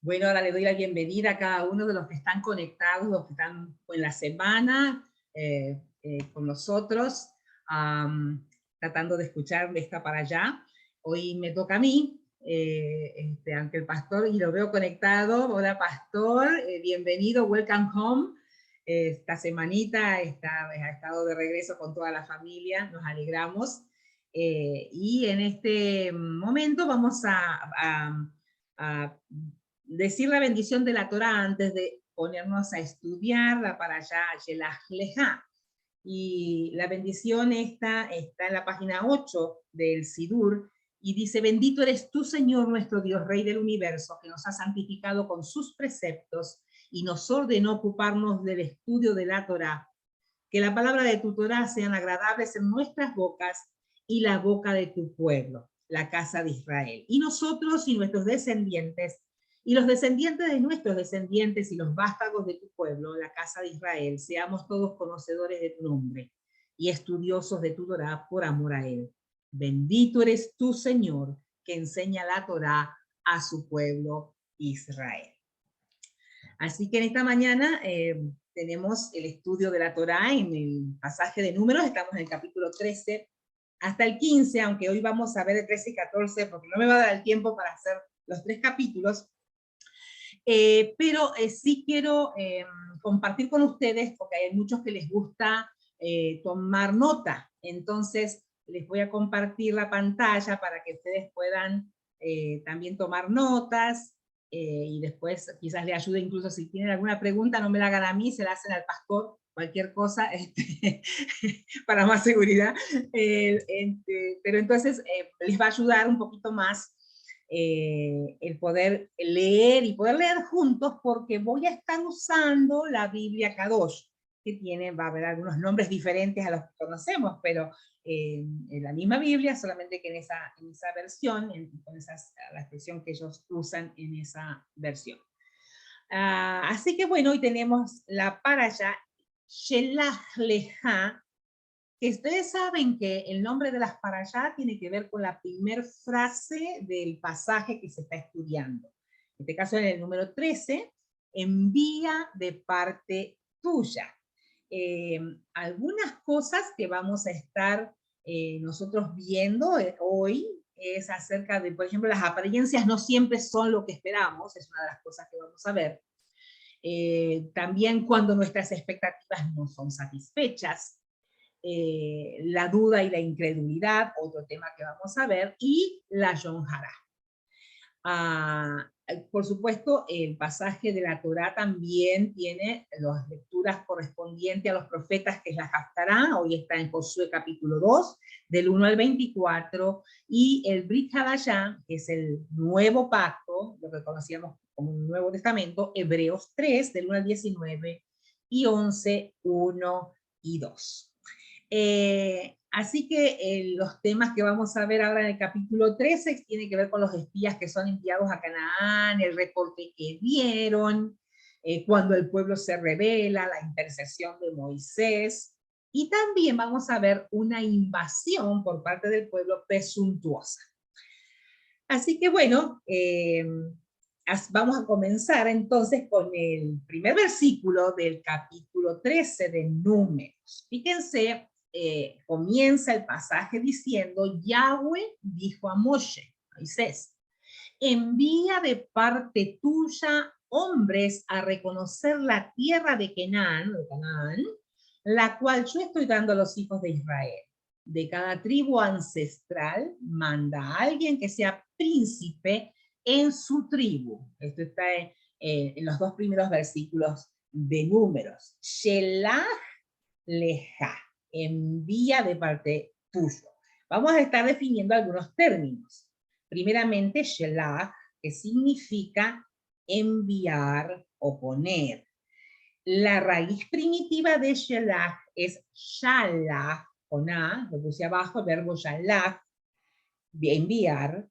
Bueno, ahora le doy la bienvenida a cada uno de los que están conectados, los que están en la semana con nosotros, tratando de escuchar de esta para allá. Hoy me toca a mí, ante el pastor, y lo veo conectado. Hola, pastor, bienvenido, welcome home. Esta semanita ha estado de regreso con toda la familia, nos alegramos. Y en este momento vamos a decir la bendición de la Torá antes de ponernos a estudiarla para allá, Shelach Leja. Y la bendición está en la página 8 del Sidur, y dice: bendito eres tú, Señor, nuestro Dios, Rey del universo, que nos ha santificado con sus preceptos y nos ordenó ocuparnos del estudio de la Torá. Que la palabra de tu Torá sean agradables en nuestras bocas y la boca de tu pueblo, la casa de Israel. Y nosotros y nuestros descendientes, y los descendientes de nuestros descendientes y los vástagos de tu pueblo, la casa de Israel, seamos todos conocedores de tu nombre y estudiosos de tu Torá por amor a él. Bendito eres tú, Señor, que enseña la Torá a su pueblo Israel. Así que en esta mañana tenemos el estudio de la Torá en el pasaje de Números. Estamos en el capítulo 13 hasta el 15, aunque hoy vamos a ver el 13 y 14 porque no me va a dar el tiempo para hacer los 3 capítulos. Pero sí quiero compartir con ustedes, porque hay muchos que les gusta tomar nota. Entonces les voy a compartir la pantalla para que ustedes puedan también tomar notas, y después quizás le ayude, incluso si tienen alguna pregunta, no me la hagan a mí, se la hacen al pastor, cualquier cosa, para más seguridad. Pero entonces les va a ayudar un poquito más el poder leer y poder leer juntos, porque voy a estar usando la Biblia Kadosh, que va a haber algunos nombres diferentes a los que conocemos, pero en la misma Biblia, solamente que en esa versión, con la expresión que ellos usan en esa versión. Así que bueno, hoy tenemos la parasha Shelach Leja, que ustedes saben que el nombre de las parashá tiene que ver con la primera frase del pasaje que se está estudiando. En este caso, en el número 13, envía de parte tuya. Algunas cosas que vamos a estar nosotros viendo hoy es acerca de, por ejemplo, las apariencias no siempre son lo que esperamos, es una de las cosas que vamos a ver. También cuando nuestras expectativas no son satisfechas. La duda y la incredulidad, otro tema que vamos a ver, y la Yom Hara. Por supuesto, el pasaje de la Torá también tiene las lecturas correspondientes a los profetas, que es la Haftará. Hoy está en Josué capítulo 2, del 1 al 24, y el Brit Hadashah, que es el nuevo pacto, lo que conocíamos como un Nuevo Testamento, Hebreos 3, del 1 al 19, y 11, 1 y 2. Así que los temas que vamos a ver ahora en el capítulo 13 tienen que ver con los espías que son enviados a Canaán, el reporte que dieron, cuando el pueblo se rebela, la intercesión de Moisés, y también vamos a ver una invasión por parte del pueblo presuntuosa. Así que bueno, vamos a comenzar entonces con el primer versículo del capítulo 13 de Números. Fíjense, comienza el pasaje diciendo: Yahweh dijo a Moisés, envía de parte tuya hombres a reconocer la tierra de Canaán, la cual yo estoy dando a los hijos de Israel. De cada tribu ancestral manda a alguien que sea príncipe en su tribu. Esto está en los 2 primeros versículos de Números. Shelach Leja, envía de parte tuyo. Vamos a estar definiendo algunos términos. Primeramente, Shelach, que significa enviar o poner. La raíz primitiva de Shelach es Shalach, con A, lo puse abajo, el verbo Shalach, enviar,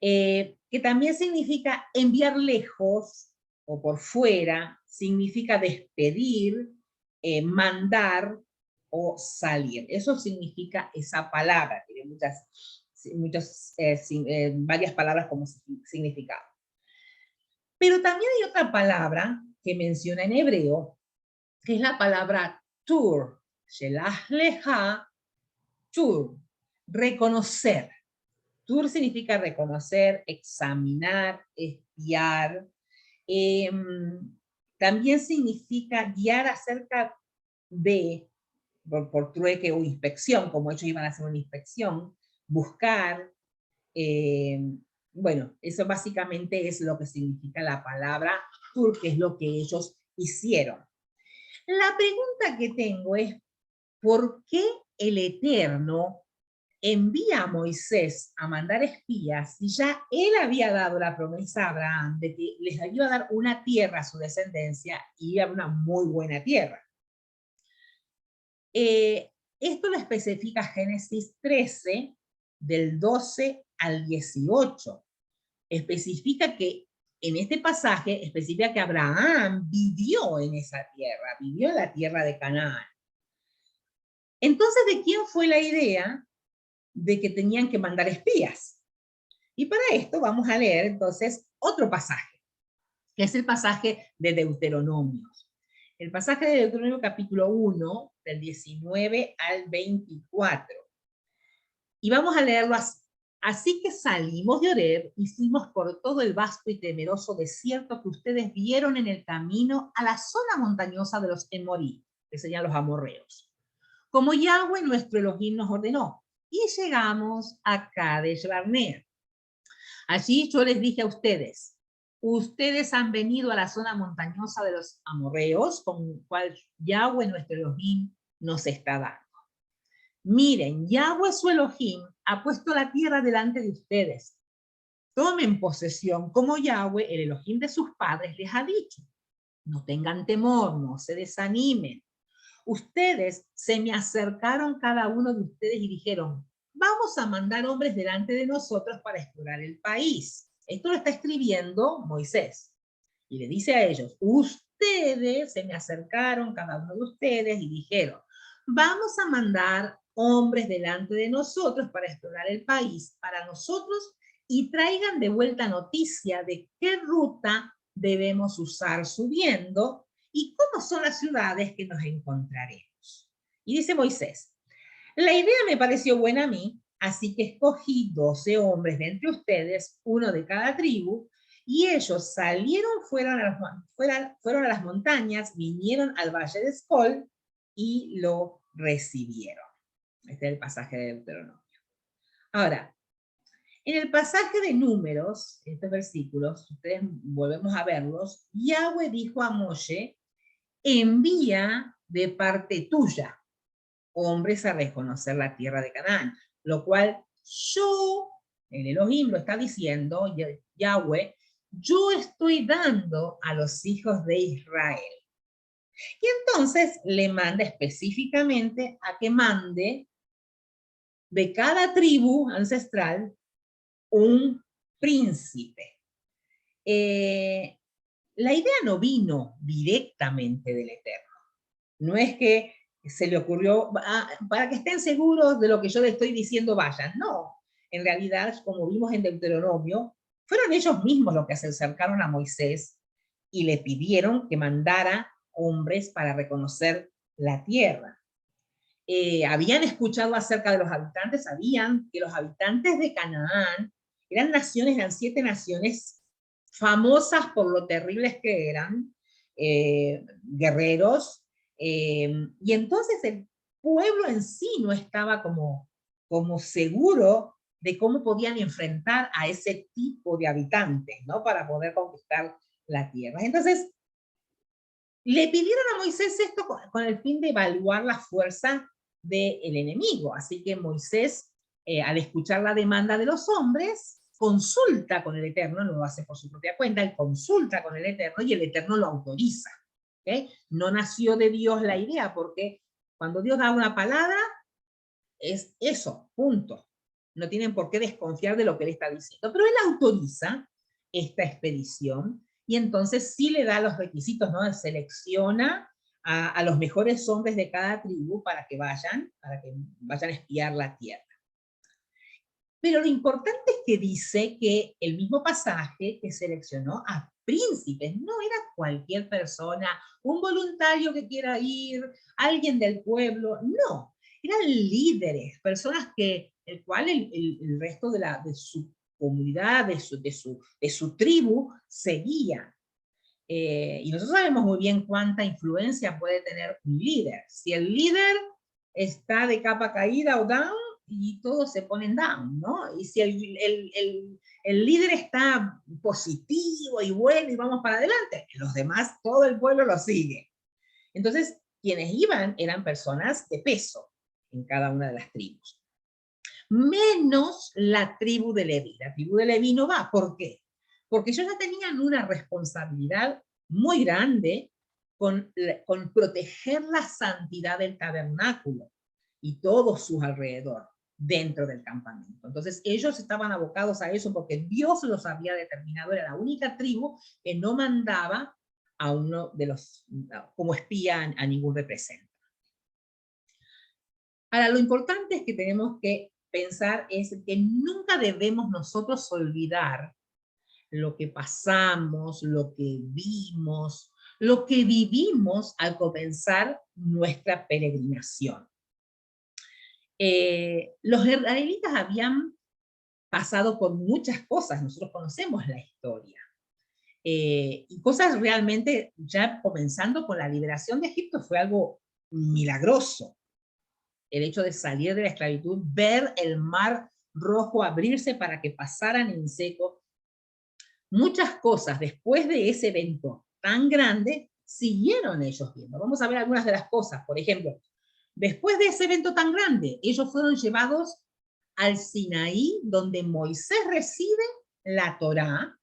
que también significa enviar lejos o por fuera, significa despedir, mandar o salir. Eso significa esa palabra, tiene varias palabras como significado. Pero también hay otra palabra que menciona en hebreo, que es la palabra tur, shelah leha, tur, reconocer. Tur significa reconocer, examinar, espiar. Eh, También significa guiar acerca de, por trueque o inspección, como ellos iban a hacer una inspección, buscar. eh, bueno, eso básicamente es lo que significa la palabra tur, que es lo que ellos hicieron. La pregunta que tengo es, ¿por qué el Eterno envía a Moisés a mandar espías si ya él había dado la promesa a Abraham de que les iba a dar una tierra a su descendencia y iba a una muy buena tierra? Esto lo especifica Génesis 13, del 12 al 18. Especifica que en este pasaje, especifica que Abraham vivió en esa tierra, vivió en la tierra de Canaán. Entonces, ¿de quién fue la idea de que tenían que mandar espías? Y para esto vamos a leer entonces otro pasaje, que es el pasaje de Deuteronomio. El pasaje de Deuteronomio capítulo 1, del 19 al 24. Y vamos a leerlo así. Así que salimos de Oreb y fuimos por todo el vasto y temeroso desierto que ustedes vieron en el camino a la zona montañosa de los Emorí, que serían los amorreos, como Yahweh nuestro Elohim nos ordenó. Y llegamos a Kadesh Barnea. Allí yo les dije a ustedes, ustedes han venido a la zona montañosa de los amorreos, con cual Yahweh nuestro Elohim nos está dando. Miren, Yahweh su Elohim ha puesto la tierra delante de ustedes. Tomen posesión como Yahweh, el Elohim de sus padres, les ha dicho. No tengan temor, no se desanimen. Ustedes se me acercaron cada uno de ustedes y dijeron, vamos a mandar hombres delante de nosotros para explorar el país. Esto lo está escribiendo Moisés. Y le dice a ellos, ustedes se me acercaron, cada uno de ustedes, y dijeron, vamos a mandar hombres delante de nosotros para explorar el país para nosotros y traigan de vuelta noticia de qué ruta debemos usar subiendo y cómo son las ciudades que nos encontraremos. Y dice Moisés, la idea me pareció buena a mí, así que escogí 12 hombres de entre ustedes, uno de cada tribu, y ellos salieron, fueron a las montañas, vinieron al valle de Escol y lo recibieron. Este es el pasaje de Deuteronomio. Ahora, en el pasaje de Números, estos versículos, ustedes volvemos a verlos, Yahweh dijo a Moshe, envía de parte tuya hombres a reconocer la tierra de Canaán, lo cual yo, el Elohim lo está diciendo, Yahweh, yo estoy dando a los hijos de Israel. Y entonces le manda específicamente a que mande de cada tribu ancestral un príncipe. La idea no vino directamente del Eterno. No es que se le ocurrió, para que estén seguros de lo que yo les estoy diciendo, vayan. No, en realidad, como vimos en Deuteronomio, fueron ellos mismos los que se acercaron a Moisés y le pidieron que mandara hombres para reconocer la tierra. Habían escuchado acerca de los habitantes, sabían que los habitantes de Canaán eran 7 naciones famosas por lo terribles que eran, guerreros, y entonces el pueblo en sí no estaba como seguro de cómo podían enfrentar a ese tipo de habitantes, ¿no? Para poder conquistar la tierra. Entonces, le pidieron a Moisés esto con el fin de evaluar la fuerza del enemigo. Así que Moisés, al escuchar la demanda de los hombres, consulta con el Eterno, no lo hace por su propia cuenta, él consulta con el Eterno y el Eterno lo autoriza. ¿Okay? No nació de Dios la idea, porque cuando Dios da una palabra, es eso, punto. No tienen por qué desconfiar de lo que él está diciendo, pero él autoriza esta expedición y entonces sí le da los requisitos, ¿no? Selecciona a los mejores hombres de cada tribu para que vayan a espiar la tierra. Pero lo importante es que dice que el mismo pasaje que seleccionó a príncipes, no era cualquier persona, un voluntario que quiera ir, alguien del pueblo, no, eran líderes, personas que, el cual el resto de su comunidad, de su tribu, seguía. Y nosotros sabemos muy bien cuánta influencia puede tener un líder. Si el líder está de capa caída o down, y todos se ponen down, ¿no? Y si el líder está positivo y bueno y vamos para adelante, los demás, todo el pueblo lo sigue. Entonces, quienes iban eran personas de peso en cada una de las tribus. Menos la tribu de Leví. La tribu de Leví no va. ¿Por qué? Porque ellos ya tenían una responsabilidad muy grande con proteger la santidad del tabernáculo y todos sus alrededor dentro del campamento. Entonces ellos estaban abocados a eso porque Dios los había determinado, era la única tribu que no mandaba a uno de los, como espía a ningún representante. Ahora, lo importante es que tenemos que pensar es que nunca debemos nosotros olvidar lo que pasamos, lo que vimos, lo que vivimos al comenzar nuestra peregrinación. Los israelitas habían pasado por muchas cosas, nosotros conocemos la historia. Y cosas realmente, ya comenzando con la liberación de Egipto, fue algo milagroso. El hecho de salir de la esclavitud, ver el mar rojo abrirse para que pasaran en seco. Muchas cosas después de ese evento tan grande, siguieron ellos viendo. Vamos a ver algunas de las cosas. Por ejemplo, después de ese evento tan grande, ellos fueron llevados al Sinaí, donde Moisés recibe la Torá,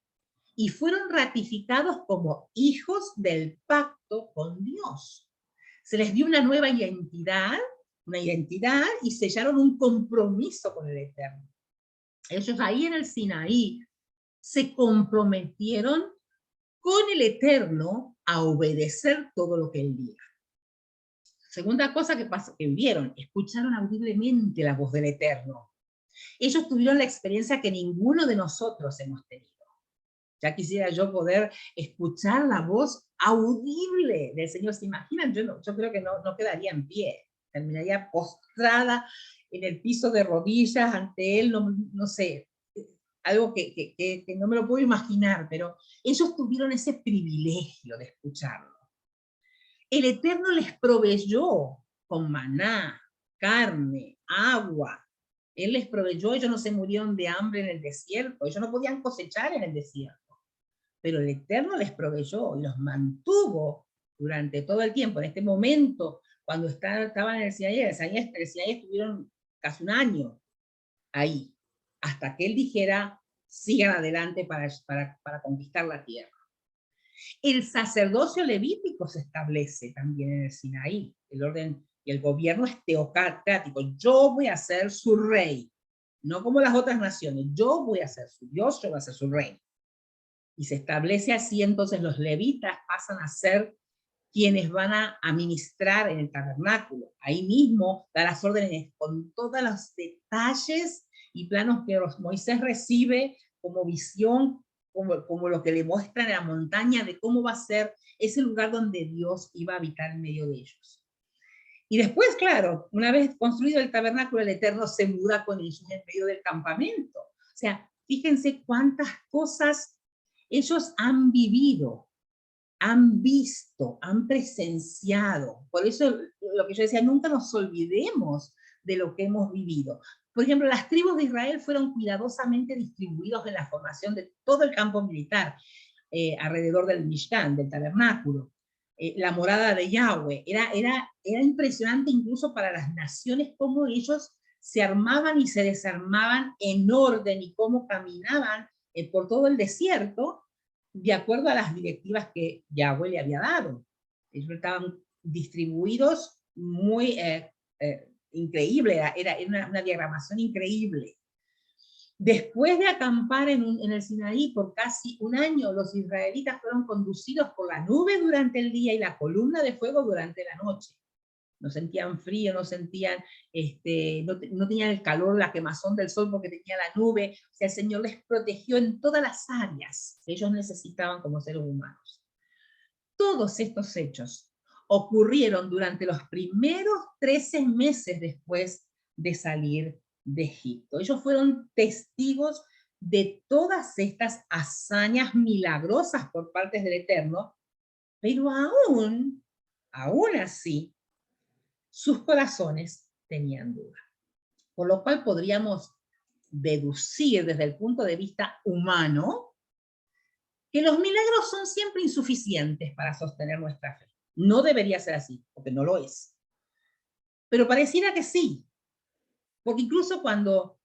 y fueron ratificados como hijos del pacto con Dios. Se les dio una nueva identidad, y sellaron un compromiso con el Eterno. Ellos ahí en el Sinaí se comprometieron con el Eterno a obedecer todo lo que él diga. Segunda cosa que vieron, escucharon audiblemente la voz del Eterno. Ellos tuvieron la experiencia que ninguno de nosotros hemos tenido. Ya quisiera yo poder escuchar la voz audible del Señor. ¿Se imaginan? Yo creo que no quedaría en pie. Terminaría postrada en el piso de rodillas ante Él, no sé, algo que no me lo puedo imaginar, pero ellos tuvieron ese privilegio de escucharlo. El Eterno les proveyó con maná, carne, agua. Él les proveyó, ellos no se murieron de hambre en el desierto, ellos no podían cosechar en el desierto. Pero el Eterno les proveyó y los mantuvo durante todo el tiempo. En este momento, cuando estaban en el Sinaí estuvieron casi un año ahí, hasta que Él dijera, sigan adelante para conquistar la tierra. El sacerdocio levítico se establece también en el Sinaí. El orden y el gobierno es teocrático. Yo voy a ser su rey, no como las otras naciones. Yo voy a ser su Dios, yo voy a ser su rey. Y se establece así, entonces los levitas pasan a ser quienes van a administrar en el tabernáculo. Ahí mismo da las órdenes con todos los detalles y planos que Moisés recibe como visión, como lo que le muestran en la montaña de cómo va a ser ese lugar donde Dios iba a habitar en medio de ellos. Y después, claro, una vez construido el tabernáculo, el Eterno se muda con ellos en medio del campamento. O sea, fíjense cuántas cosas ellos han vivido, han visto, han presenciado. Por eso lo que yo decía, nunca nos olvidemos de lo que hemos vivido. Por ejemplo, las tribus de Israel fueron cuidadosamente distribuidos en la formación de todo el campo militar alrededor del Mishkan, del tabernáculo. La morada de Yahweh. Era impresionante incluso para las naciones cómo ellos se armaban y se desarmaban en orden y cómo caminaban por todo el desierto de acuerdo a las directivas que Yahweh le había dado. Ellos estaban distribuidos muy increíble, era una diagramación increíble. Después de acampar en el Sinaí por casi un año, los israelitas fueron conducidos por la nube durante el día y la columna de fuego durante la noche. no sentían frío, no sentían, no tenían el calor, la quemazón del sol porque tenía la nube. O sea, el Señor les protegió en todas las áreas que ellos necesitaban como seres humanos. Todos estos hechos ocurrieron durante los primeros 13 meses después de salir de Egipto. Ellos fueron testigos de todas estas hazañas milagrosas por parte del Eterno, pero aún así, sus corazones tenían duda. Por lo cual podríamos deducir desde el punto de vista humano que los milagros son siempre insuficientes para sostener nuestra fe. No debería ser así, porque no lo es. Pero pareciera que sí, porque incluso cuando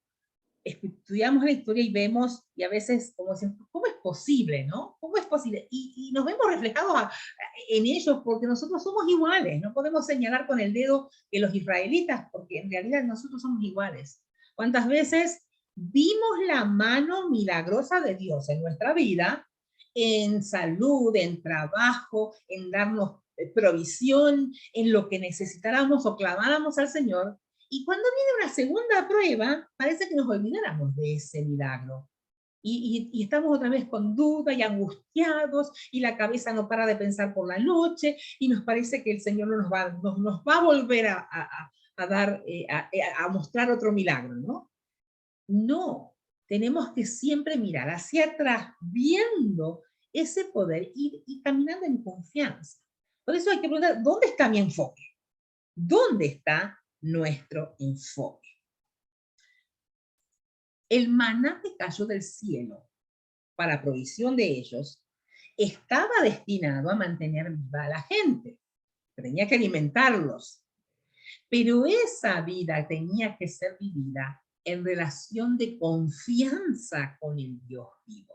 estudiamos la historia y vemos, y a veces como decimos, ¿cómo es posible, no? ¿Cómo es posible? Y nos vemos reflejados en ellos porque nosotros somos iguales, no podemos señalar con el dedo que los israelitas, porque en realidad nosotros somos iguales. ¿Cuántas veces vimos la mano milagrosa de Dios en nuestra vida, en salud, en trabajo, en darnos provisión, en lo que necesitáramos o clamáramos al Señor? Y cuando viene una segunda prueba, parece que nos olvidáramos de ese milagro. Y estamos otra vez con duda y angustiados, y la cabeza no para de pensar por la noche, y nos parece que el Señor no nos va a volver a dar, a mostrar otro milagro, ¿no? No, tenemos que siempre mirar hacia atrás, viendo ese poder y caminando en confianza. Por eso hay que preguntar, ¿dónde está mi enfoque? ¿Dónde está nuestro enfoque? El maná que cayó del cielo para provisión de ellos estaba destinado a mantener viva a la gente. Tenía que alimentarlos. Pero esa vida tenía que ser vivida en relación de confianza con el Dios vivo.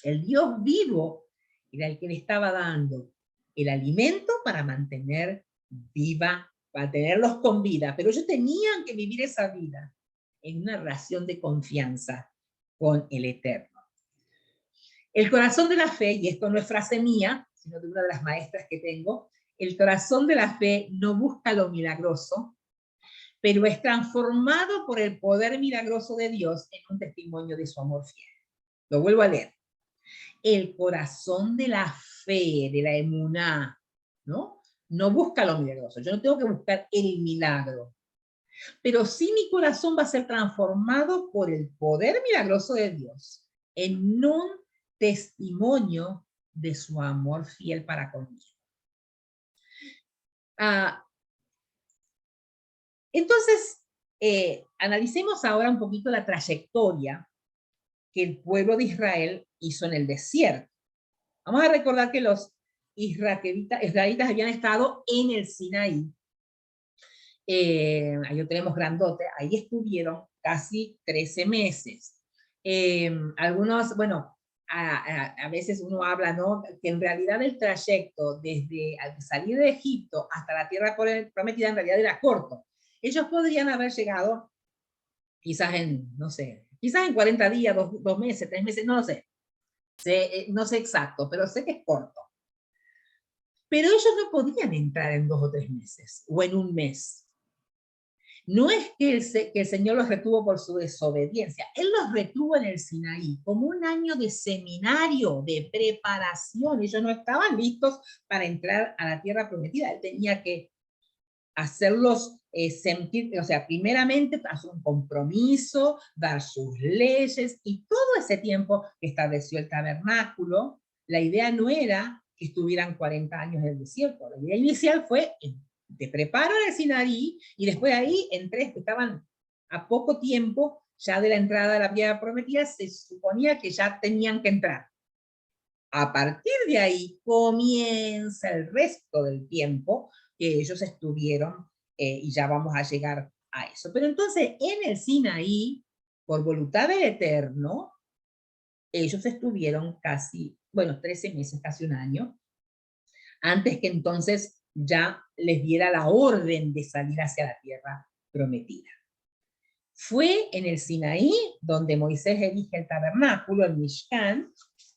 El Dios vivo era el que le estaba dando el alimento para mantener viva, para tenerlos con vida, pero ellos tenían que vivir esa vida en una relación de confianza con el Eterno. El corazón de la fe, y esto no es frase mía, sino de una de las maestras que tengo, el corazón de la fe no busca lo milagroso, pero es transformado por el poder milagroso de Dios en un testimonio de su amor fiel. Lo vuelvo a leer. El corazón de la fe, de la emuná, ¿no? No busca lo milagroso. Yo no tengo que buscar el milagro. Pero sí mi corazón va a ser transformado por el poder milagroso de Dios en un testimonio de su amor fiel para conmigo. Entonces, analicemos ahora un poquito la trayectoria que el pueblo de Israel hizo en el desierto. Vamos a recordar que los israelitas habían estado en el Sinaí. Ahí lo tenemos grandote, ahí estuvieron casi 13 meses. Algunos, bueno, a veces uno habla, ¿no? Que en realidad el trayecto desde salir de Egipto hasta la tierra prometida en realidad era corto. Ellos podrían haber llegado quizás en, no sé, quizás en 40 días, 2 meses, 3 meses, no lo sé. No sé exacto, pero sé que es corto. Pero ellos no podían entrar en 2 o 3 meses, o en un mes. No es que el Señor los retuvo por su desobediencia, Él los retuvo en el Sinaí, como un año de seminario, de preparación. Ellos no estaban listos para entrar a la tierra prometida. Él tenía que hacerlos sentir, o sea, primeramente hacer un compromiso, dar sus leyes, y todo ese tiempo que estableció el tabernáculo, la idea no era que estuvieran 40 años en el desierto. La idea inicial fue, te preparo en el Sinaí, y después ahí, estaban a poco tiempo ya de la entrada de la tierra prometida, se suponía que ya tenían que entrar. A partir de ahí comienza el resto del tiempo que ellos estuvieron, y ya vamos a llegar a eso. Pero entonces en el Sinaí, por voluntad del Eterno, ellos estuvieron casi, bueno, 13 meses, casi un año, antes que entonces ya les diera la orden de salir hacia la tierra prometida. Fue en el Sinaí donde Moisés erige el tabernáculo, el Mishkan,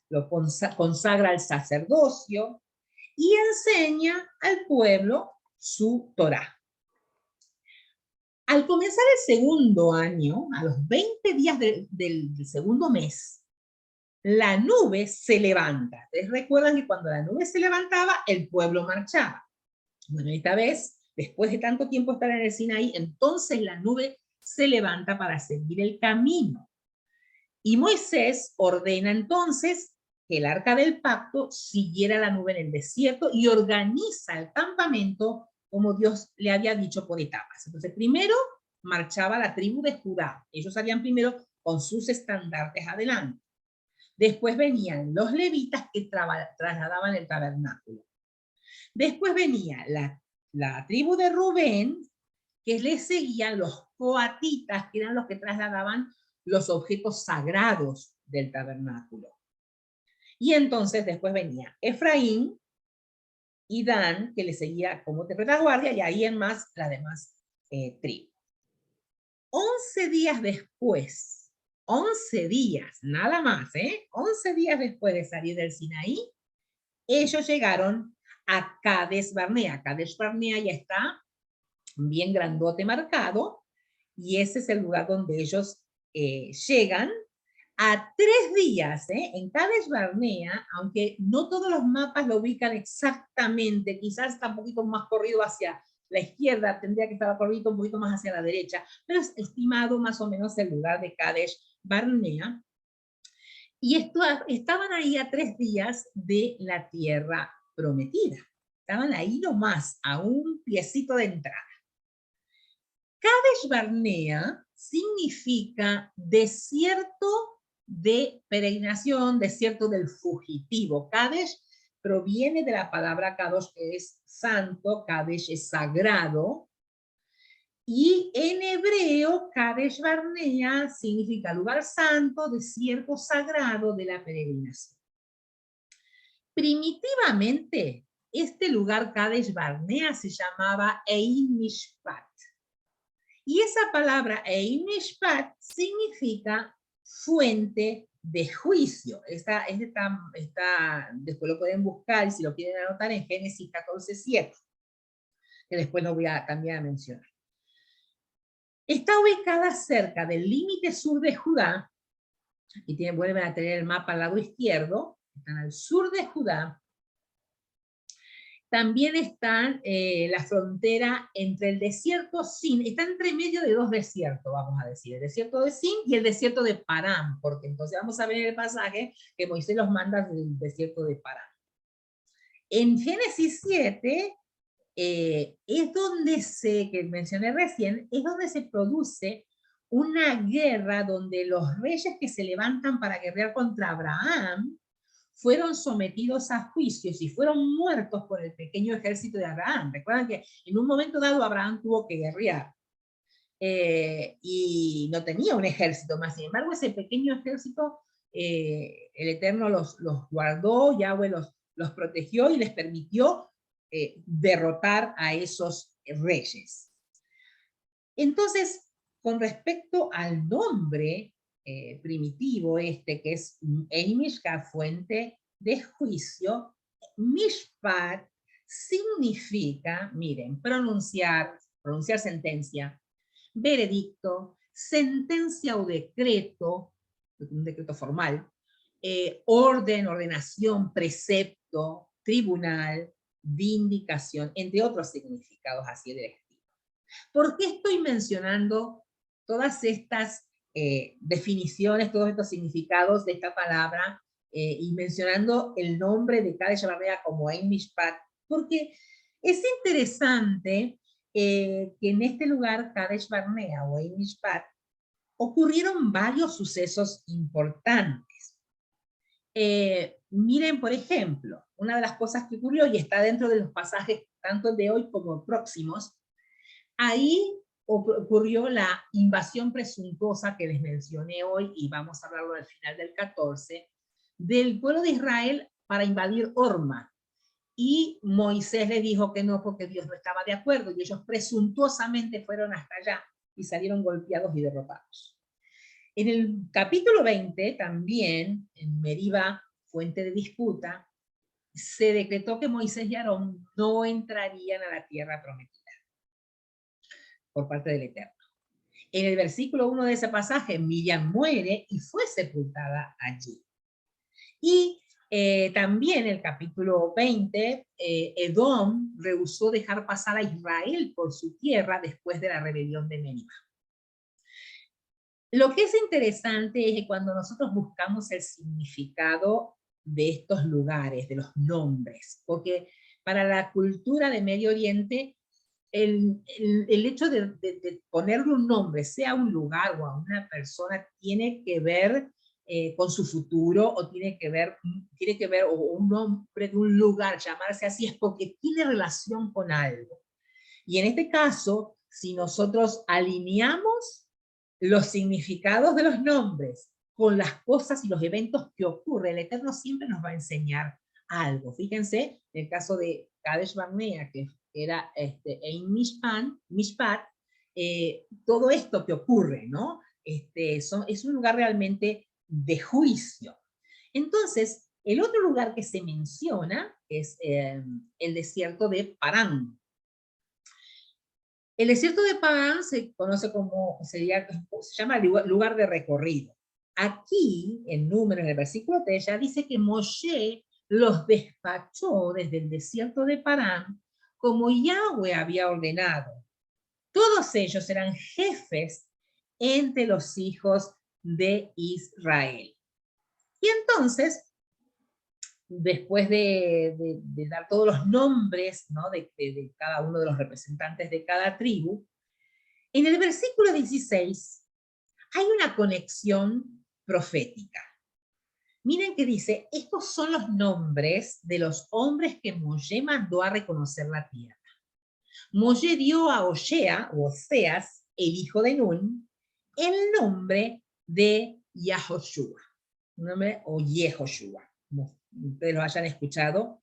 lo consagra al sacerdocio y enseña al pueblo su Torá. Al comenzar el segundo año, a los 20 días del segundo mes, la nube se levanta. Ustedes recuerdan que cuando la nube se levantaba, el pueblo marchaba. Bueno, esta vez, después de tanto tiempo estar en el Sinaí, entonces la nube se levanta para seguir el camino. Y Moisés ordena entonces que el arca del pacto siguiera la nube en el desierto y organiza el campamento como Dios le había dicho por etapas. Entonces, primero marchaba la tribu de Judá. Ellos salían primero con sus estandartes adelante. Después venían los levitas que trasladaban el tabernáculo. Después venía la tribu de Rubén, que le seguían los coatitas, que eran los que trasladaban los objetos sagrados del tabernáculo. Y entonces después venía Efraín y Dan, que le seguía como retaguardia, y ahí en más las demás tribus. 11 días después, 11 días, nada más, 11 días después de salir del Sinaí, ellos llegaron a Cades Barnea. Cades Barnea ya está bien grandote marcado, y ese es el lugar donde ellos llegan a 3 días, en Cades Barnea, aunque no todos los mapas lo ubican exactamente, quizás está un poquito más corrido hacia la izquierda, tendría que estar corrido un poquito más hacia la derecha, pero es estimado más o menos el lugar de Cades Barnea, y estaban ahí a 3 días de la tierra prometida. Estaban ahí nomás, a un piecito de entrada. Kadesh Barnea significa desierto de peregrinación, desierto del fugitivo. Kadesh proviene de la palabra Kadosh, que es santo, Kadesh es sagrado, y en hebreo Kadesh Barnea significa lugar santo, desierto sagrado de la peregrinación. Primitivamente, este lugar Kadesh Barnea se llamaba Ein Mishpat. Y esa palabra Ein Mishpat significa fuente de juicio. Después lo pueden buscar, y si lo quieren anotar, en Génesis 14:7, que después lo voy a cambiar a mencionar. Está ubicada cerca del límite sur de Judá, y vuelven a tener el mapa al lado izquierdo, están al sur de Judá. También está la frontera entre el desierto Sin, está entre medio de 2 desiertos, vamos a decir, el desierto de Sin y el desierto de Parán, porque entonces vamos a ver en el pasaje que Moisés los manda del desierto de Parán. En Génesis 7, es donde que mencioné recién, es donde se produce una guerra donde los reyes que se levantan para guerrear contra Abraham fueron sometidos a juicios y fueron muertos por el pequeño ejército de Abraham. Recuerdan que en un momento dado Abraham tuvo que guerrear y no tenía un ejército más. Sin embargo, ese pequeño ejército, el Eterno los guardó, Yahweh los protegió y les permitió derrotar a esos reyes. Entonces, con respecto al nombre primitivo que es Ein Mishpat, fuente de juicio, Mishpat significa, miren, pronunciar sentencia, veredicto, sentencia o decreto, un decreto formal, orden, ordenación, precepto, tribunal, vindicación, entre otros significados así de estilo. ¿Por qué estoy mencionando todas estas definiciones, todos estos significados de esta palabra y mencionando el nombre de Kadesh Barnea como Ein Mishpat? Porque es interesante que en este lugar, Kadesh Barnea o Ein Mishpat, ocurrieron varios sucesos importantes. Miren, por ejemplo, una de las cosas que ocurrió, y está dentro de los pasajes tanto de hoy como próximos, ahí ocurrió la invasión presuntuosa que les mencioné hoy, y vamos a hablarlo al final del 14, del pueblo de Israel para invadir Orma. Y Moisés les dijo que no, porque Dios no estaba de acuerdo, y ellos presuntuosamente fueron hasta allá y salieron golpeados y derrotados. En el capítulo 20, también, en Meriba, fuente de disputa, se decretó que Moisés y Aarón no entrarían a la tierra prometida por parte del Eterno. En el versículo 1 de ese pasaje, Miriam muere y fue sepultada allí. Y también el capítulo 20, Edom rehusó dejar pasar a Israel por su tierra después de la rebelión de Meriba. Lo que es interesante es que cuando nosotros buscamos el significado de estos lugares, de los nombres, porque para la cultura de Medio Oriente, el hecho de ponerle un nombre, sea a un lugar o a una persona, tiene que ver con su futuro, o tiene que ver, o un nombre de un lugar, llamarse así, es porque tiene relación con algo. Y en este caso, si nosotros alineamos los significados de los nombres con las cosas y los eventos que ocurren, el Eterno siempre nos va a enseñar algo. Fíjense, en el caso de Kadesh Barnea, que era Ein Mishpat, todo esto que ocurre, ¿no? Es un lugar realmente de juicio. Entonces, el otro lugar que se menciona es el desierto de Parán. El desierto de Parán se conoce como, se llama lugar de recorrido. Aquí, en Números, en el versículo 3, ya dice que Moshe los despachó desde el desierto de Parán como Yahweh había ordenado. Todos ellos eran jefes entre los hijos de Israel. Y entonces, después de dar todos los nombres, ¿no? de cada uno de los representantes de cada tribu, en el versículo 16 hay una conexión profética. Miren que dice, estos son los nombres de los hombres que Moshe mandó a reconocer la tierra. Moshe dio a Oseas, el hijo de Nun, el nombre de Yahoshua, o Yehoshua. Como ustedes lo hayan escuchado,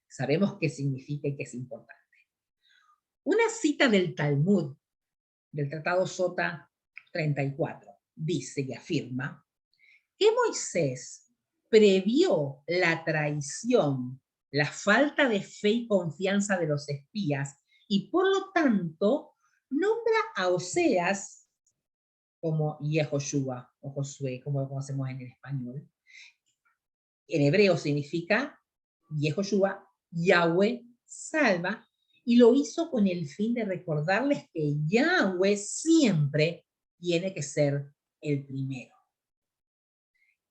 sabemos qué significa y qué es importante. Una cita del Talmud, del Tratado Sota 34, dice y afirma que Moisés previó la traición, la falta de fe y confianza de los espías, y por lo tanto nombra a Oseas como Yehoshua o Josué, como lo conocemos en el español. En hebreo significa Yehoshua, Yahweh salva, y lo hizo con el fin de recordarles que Yahweh siempre tiene que ser el primero.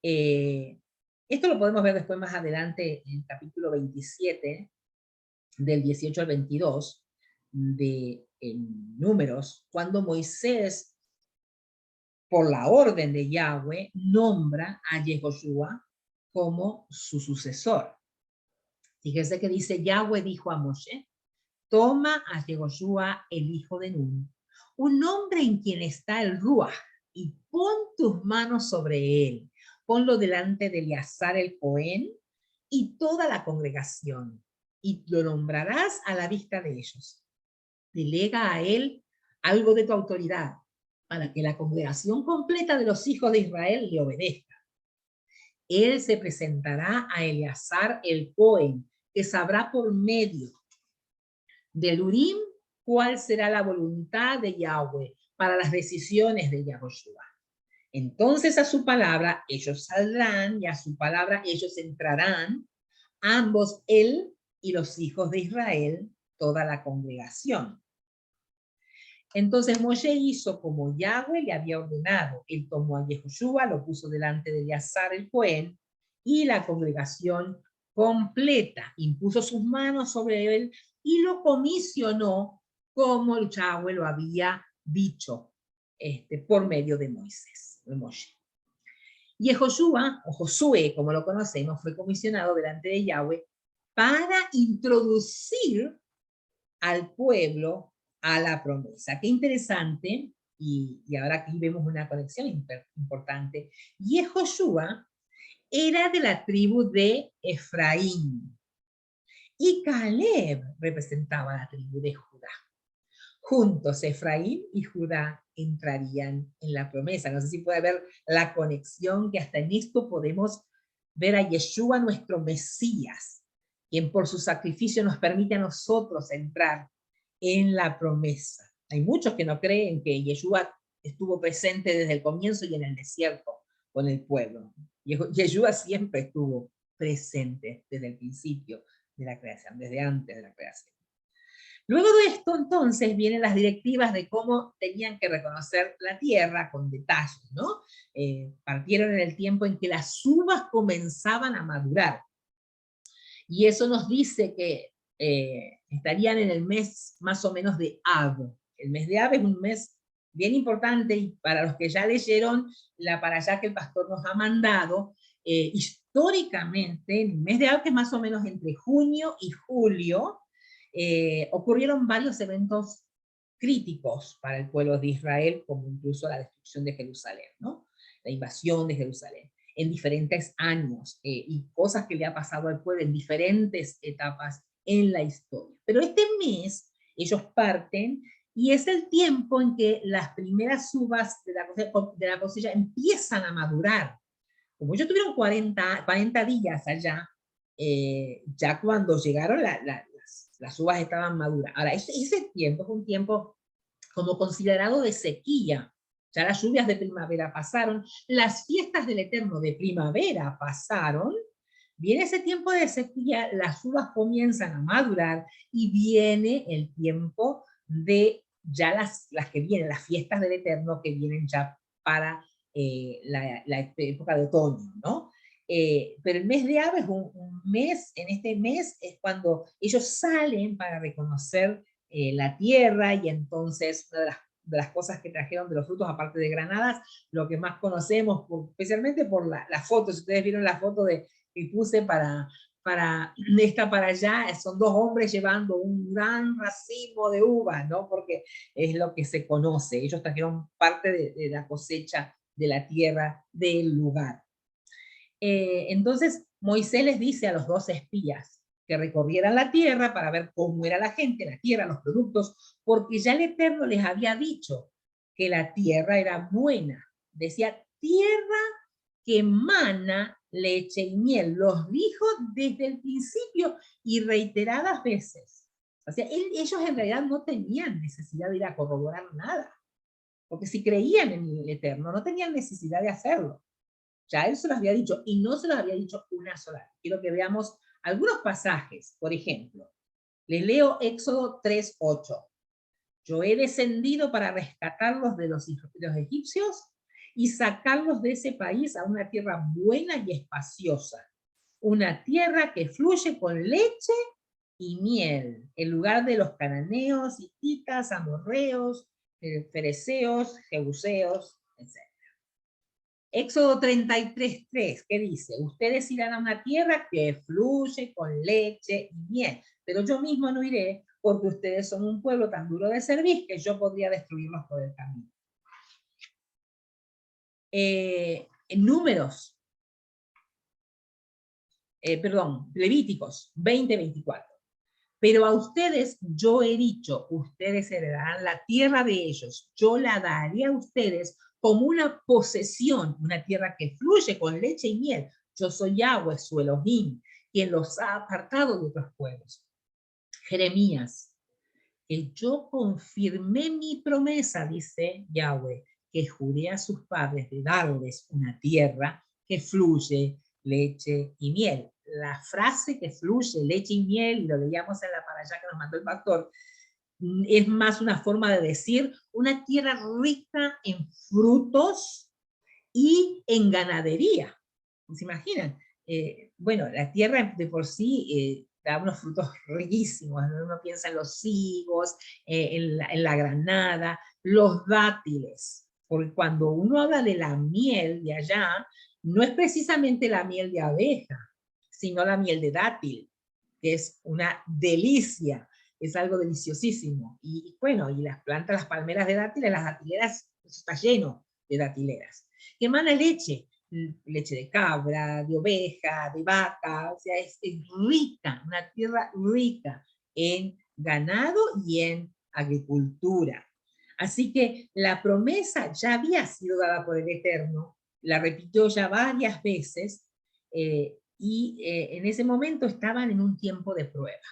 Esto lo podemos ver después más adelante en el capítulo 27, del 18 al 22, de Números, cuando Moisés, por la orden de Yahweh, nombra a Yehoshua como su sucesor. Fíjese que dice, Yahweh dijo a Moshe, toma a Yehoshua, el hijo de Nun, un hombre en quien está el Ruach, y pon tus manos sobre él. Ponlo delante de Eleazar el Cohen y toda la congregación, y lo nombrarás a la vista de ellos. Delega a él algo de tu autoridad, para que la congregación completa de los hijos de Israel le obedezca. Él se presentará a Eleazar el Cohen, que sabrá por medio del Urim cuál será la voluntad de Yahweh para las decisiones de Yahoshua. Entonces a su palabra ellos saldrán, y a su palabra ellos entrarán, ambos él y los hijos de Israel, toda la congregación. Entonces Moshe hizo como Yahweh le había ordenado. Él tomó a Yehoshua, lo puso delante de Eleazar el Cohen, y la congregación completa impuso sus manos sobre él y lo comisionó como el Yahweh lo había dicho por medio de Moisés, de Moshe. Yehoshua, o Josué, como lo conocemos, fue comisionado delante de Yahweh para introducir al pueblo a la promesa. Qué interesante, y ahora aquí vemos una conexión importante. Yehoshua era de la tribu de Efraín, y Caleb representaba la tribu de Judá. Juntos Efraín y Judá entrarían en la promesa. No sé si puede ver la conexión, que hasta en esto podemos ver a Yeshua, nuestro Mesías, quien por su sacrificio nos permite a nosotros entrar en la promesa. Hay muchos que no creen que Yeshua estuvo presente desde el comienzo y en el desierto con el pueblo. Yeshua siempre estuvo presente desde el principio de la creación, desde antes de la creación. Luego de esto, entonces, vienen las directivas de cómo tenían que reconocer la tierra con detalles, ¿no? Partieron en el tiempo en que las uvas comenzaban a madurar. Y eso nos dice que estarían en el mes más o menos de Av. El mes de Av es un mes bien importante, y para los que ya leyeron la para allá que el pastor nos ha mandado, históricamente, en el mes de Av, que es más o menos entre junio y julio, ocurrieron varios eventos críticos para el pueblo de Israel, como incluso la destrucción de Jerusalén, ¿no? La invasión de Jerusalén, en diferentes años, y cosas que le ha pasado al pueblo en diferentes etapas en la historia. Pero este mes ellos parten, y es el tiempo en que las primeras uvas de la cosecha empiezan a madurar. Como ellos tuvieron 40 días allá, ya cuando llegaron las uvas estaban maduras. Ahora, ese tiempo es un tiempo como considerado de sequía. Ya las lluvias de primavera pasaron, las fiestas del Eterno de primavera pasaron, viene ese tiempo de sequía, las uvas comienzan a madurar, y viene el tiempo de ya las que vienen, las fiestas del Eterno que vienen ya para la época de otoño, ¿no? Pero el mes de Av es un mes, en este mes es cuando ellos salen para reconocer la tierra, y entonces una de las cosas que trajeron de los frutos, aparte de granadas, lo que más conocemos, especialmente por la foto, si ustedes vieron la foto que puse para esta para allá, son dos hombres llevando un gran racimo de uvas, ¿no? Porque es lo que se conoce, ellos trajeron parte de la cosecha de la tierra del lugar. Entonces Moisés les dice a los dos espías que recorrieran la tierra para ver cómo era la gente, la tierra, los productos, porque ya el Eterno les había dicho que la tierra era buena. Decía, tierra que emana leche y miel. Los dijo desde el principio y reiteradas veces. O sea, ellos en realidad no tenían necesidad de ir a corroborar nada, porque si creían en el Eterno, no tenían necesidad de hacerlo. Ya él se los había dicho, y no se los había dicho una sola vez. Quiero que veamos algunos pasajes. Por ejemplo, les leo Éxodo 3:8. Yo he descendido para rescatarlos de los egipcios y sacarlos de ese país a una tierra buena y espaciosa, una tierra que fluye con leche y miel, en lugar de los cananeos, hititas, amorreos, fereceos, jebuseos, etc. Éxodo 33:3, ¿qué dice? Ustedes irán a una tierra que fluye con leche y miel, pero yo mismo no iré, porque ustedes son un pueblo tan duro de servir que yo podría destruirlos por el camino. En Números, Levíticos 20:24. Pero a ustedes yo he dicho, ustedes heredarán la tierra de ellos, yo la daré a ustedes como una posesión, una tierra que fluye con leche y miel. Yo soy Yahweh, su Elohim, quien los ha apartado de otros pueblos. Jeremías, que yo confirmé mi promesa, dice Yahweh, que juré a sus padres de darles una tierra que fluye leche y miel. La frase que fluye leche y miel, y lo leíamos en la para allá que nos mandó el pastor, es más una forma de decir una tierra rica en frutos y en ganadería. ¿Se imaginan? Bueno, la tierra de por sí da unos frutos riquísimos, ¿no? Uno piensa en los higos, en la granada, los dátiles, porque cuando uno habla de la miel de allá, no es precisamente la miel de abeja, sino la miel de dátil, que es una delicia, es algo deliciosísimo. Y bueno, y las plantas, las palmeras de dátiles, las datileras, eso está lleno de datileras, que emana leche, leche de cabra, de oveja, de vaca, o sea, es rica, una tierra rica en ganado y en agricultura. Así que la promesa ya había sido dada por el Eterno, la repitió ya varias veces, y en ese momento estaban en un tiempo de prueba.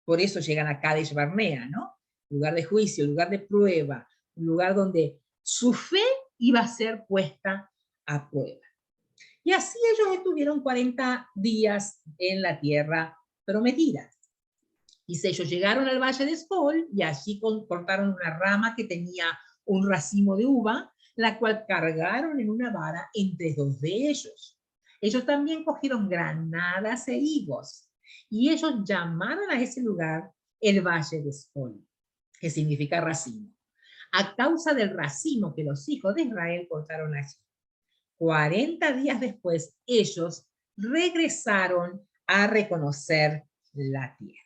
Por eso llegan a Kadesh Barnea, ¿no? Lugar de juicio, lugar de prueba, un lugar donde su fe iba a ser puesta a prueba. Y así ellos estuvieron 40 días en la tierra prometida. Dice, ellos llegaron al valle de Escol y allí cortaron una rama que tenía un racimo de uva, la cual cargaron en una vara entre dos de ellos. Ellos también cogieron granadas e higos, y ellos llamaron a ese lugar el valle de Escol, que significa racimo, a causa del racimo que los hijos de Israel cortaron allí. 40 días después, ellos regresaron a reconocer la tierra.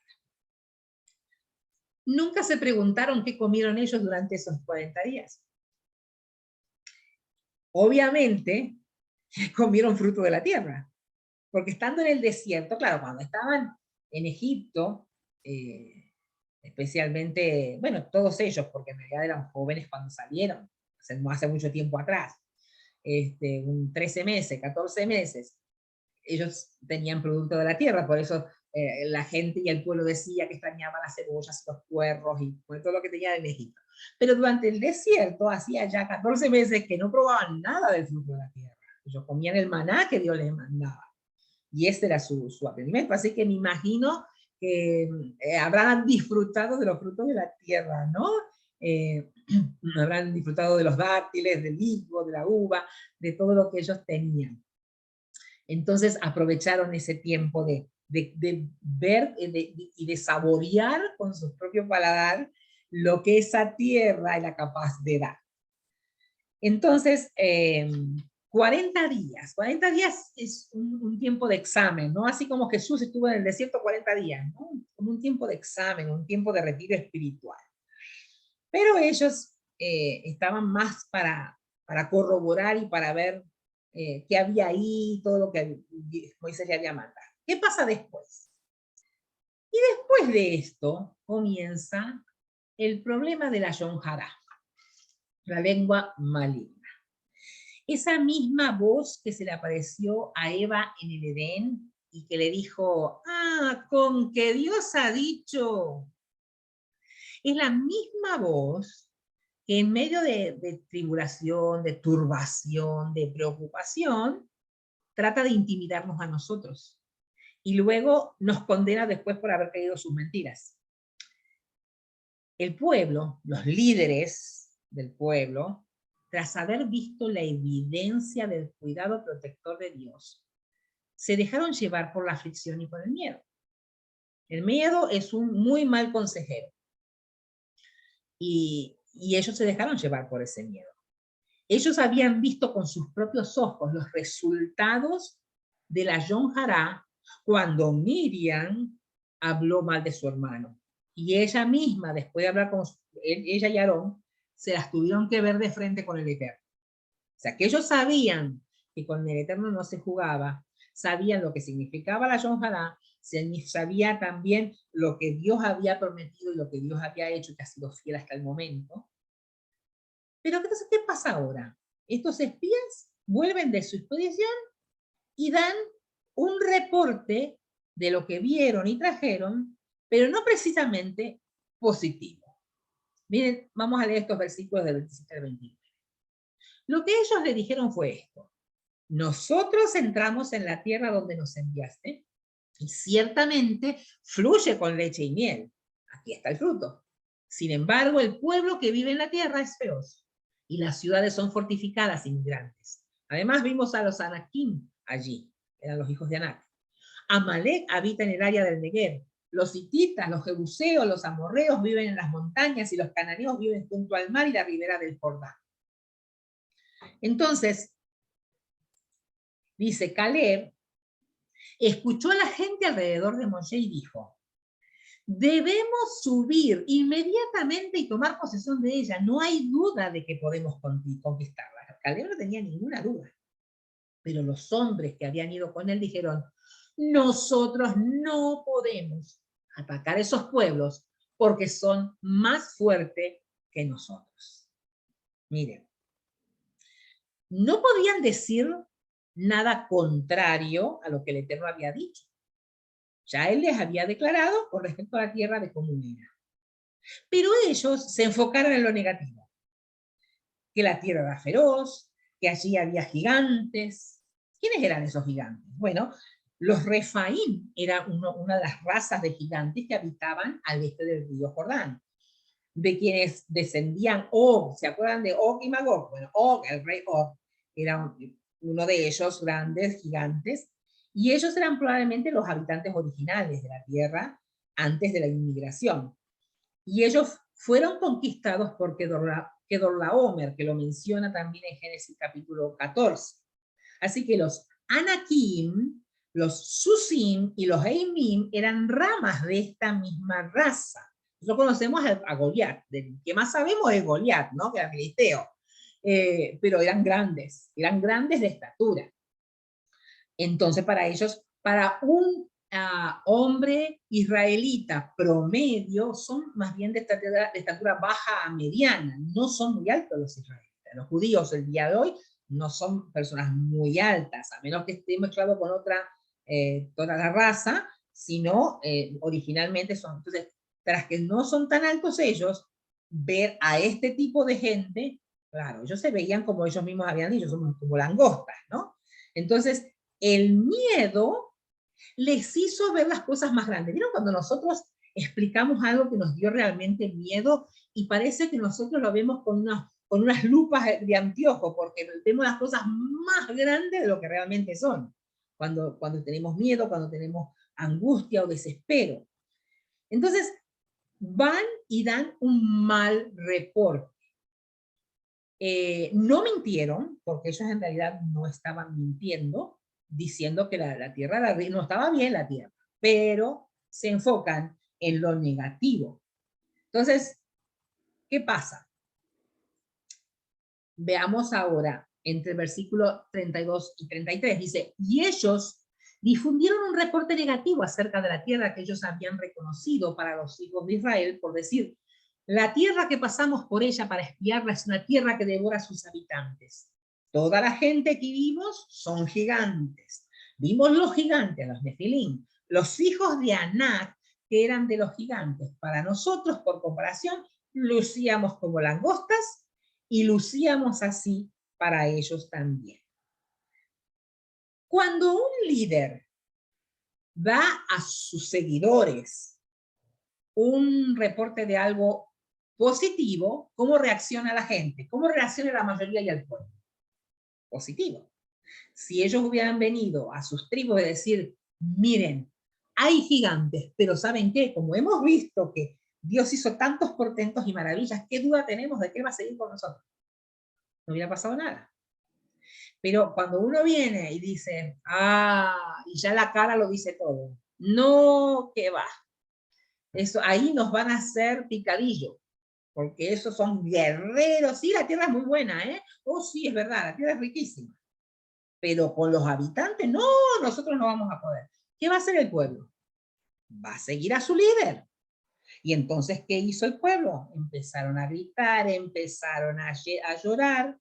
Nunca se preguntaron qué comieron ellos durante esos 40 días. Obviamente, comieron fruto de la tierra, porque estando en el desierto, claro, cuando estaban en Egipto, especialmente, bueno, todos ellos, porque en realidad eran jóvenes cuando salieron, hace mucho tiempo atrás, 13 meses, 14 meses, ellos tenían producto de la tierra, por eso la gente y el pueblo decía que extrañaban las cebollas, los puerros y todo lo que tenían en Egipto. Pero durante el desierto hacía ya 14 meses que no probaban nada del fruto de la tierra. Ellos comían el maná que Dios les mandaba. Y este era su aprendimiento. Así que me imagino que habrán disfrutado de los frutos de la tierra, ¿no? Habrán disfrutado de los dátiles, del higo, de la uva, de todo lo que ellos tenían. Entonces aprovecharon ese tiempo de ver y de saborear con su propio paladar lo que esa tierra era capaz de dar. Entonces, 40 días es un tiempo de examen, ¿no? Así como Jesús estuvo en el desierto 40 días, ¿no? Como un tiempo de examen, un tiempo de retiro espiritual. Pero ellos estaban más para corroborar y para ver qué había ahí, todo lo que Moisés le había mandado. ¿Qué pasa después? Y después de esto comienza el problema de la Yonjará, la lengua maligna. Esa misma voz que se le apareció a Eva en el Edén y que le dijo, con que Dios ha dicho, es la misma voz que en medio de tribulación, de turbación, de preocupación, trata de intimidarnos a nosotros. Y luego nos condena después por haber creído sus mentiras. El pueblo, los líderes del pueblo, tras haber visto la evidencia del cuidado protector de Dios, se dejaron llevar por la aflicción y por el miedo. El miedo es un muy mal consejero. Y ellos se dejaron llevar por ese miedo. Ellos habían visto con sus propios ojos los resultados de la Yonjará cuando Miriam habló mal de su hermano. Y ella misma, después de hablar con ella y Aarón, se las tuvieron que ver de frente con el Eterno. O sea, que ellos sabían que con el Eterno no se jugaba, sabían lo que significaba la Yonjará, sabía también lo que Dios había prometido y lo que Dios había hecho, que ha sido fiel hasta el momento. Pero entonces, ¿qué pasa ahora? Estos espías vuelven de su expedición y dan un reporte de lo que vieron y trajeron, pero no precisamente positivo. Miren, vamos a leer estos versículos del 27 al 29. Lo que ellos le dijeron fue esto: nosotros entramos en la tierra donde nos enviaste, y ciertamente fluye con leche y miel. Aquí está el fruto. Sin embargo, el pueblo que vive en la tierra es feroz, y las ciudades son fortificadas y migrantes. Además vimos a los Anakim allí, eran los hijos de Anak. Amalek habita en el área del Negev. Los hititas, los jebuseos, los amorreos viven en las montañas y los cananeos viven junto al mar y la ribera del Jordán. Entonces, dice Caleb, escuchó a la gente alrededor de Moshe y dijo, debemos subir inmediatamente y tomar posesión de ella. No hay duda de que podemos conquistarla. Caleb no tenía ninguna duda. Pero los hombres que habían ido con él dijeron, nosotros no podemos atacar esos pueblos porque son más fuertes que nosotros. Miren, no podían decir nada contrario a lo que el Eterno había dicho. Ya Él les había declarado con respecto a la tierra de cómo era. Pero ellos se enfocaron en lo negativo, que la tierra era feroz, que allí había gigantes. ¿Quiénes eran esos gigantes? Bueno, los Refaim era una de las razas de gigantes que habitaban al este del río Jordán, de quienes descendían Og. ¿Se acuerdan de Og y Magog? Bueno, Og, el rey Og, era uno de ellos, grandes gigantes, y ellos eran probablemente los habitantes originales de la tierra antes de la inmigración. Y ellos fueron conquistados por Kedorlaomer, que lo menciona también en Génesis capítulo 14. Así que los Anakim, los Susim y los Eimim eran ramas de esta misma raza. Nosotros conocemos a Goliat, del que más sabemos es Goliat, ¿no? Que era filisteo. Pero eran grandes de estatura. Entonces para ellos, para un hombre israelita promedio, son más bien de estatura baja a mediana, no son muy altos los israelitas. Los judíos el día de hoy no son personas muy altas, a menos que esté mezclado con toda la raza, sino originalmente son. Entonces, tras que no son tan altos ellos, ver a este tipo de gente, claro, ellos se veían como ellos mismos habían dicho, son como langostas, ¿no? Entonces, el miedo les hizo ver las cosas más grandes. ¿Vieron cuando nosotros explicamos algo que nos dio realmente miedo y parece que nosotros lo vemos con unas lupas de anteojo, porque vemos las cosas más grandes de lo que realmente son? Cuando tenemos miedo, cuando tenemos angustia o desespero. Entonces, van y dan un mal reporte. No mintieron, porque ellos en realidad no estaban mintiendo, diciendo que la tierra no estaba bien la tierra, pero se enfocan en lo negativo. Entonces, ¿qué pasa? Veamos ahora, entre el versículo 32 y 33, dice, y ellos difundieron un reporte negativo acerca de la tierra que ellos habían reconocido para los hijos de Israel, por decir, la tierra que pasamos por ella para espiarla es una tierra que devora a sus habitantes. Toda la gente que vimos son gigantes. Vimos los gigantes, los Nefilim, los hijos de Anak, que eran de los gigantes. Para nosotros, por comparación, lucíamos como langostas y lucíamos así para ellos también. Cuando un líder da a sus seguidores un reporte de algo positivo, ¿cómo reacciona la gente? ¿Cómo reacciona la mayoría y el pueblo? Positivo. Si ellos hubieran venido a sus tribus y decir, miren, hay gigantes, pero ¿saben qué? Como hemos visto que Dios hizo tantos portentos y maravillas, ¿qué duda tenemos de que Él va a seguir con nosotros? No hubiera pasado nada. Pero cuando uno viene y dice, y ya la cara lo dice todo, no, que va. Eso, ahí nos van a hacer picadillo, porque esos son guerreros. Sí, la tierra es muy buena, ¿eh? Oh, sí, es verdad, la tierra es riquísima. Pero con los habitantes, no, nosotros no vamos a poder. ¿Qué va a hacer el pueblo? Va a seguir a su líder. Y entonces, ¿qué hizo el pueblo? Empezaron a gritar, empezaron a llorar,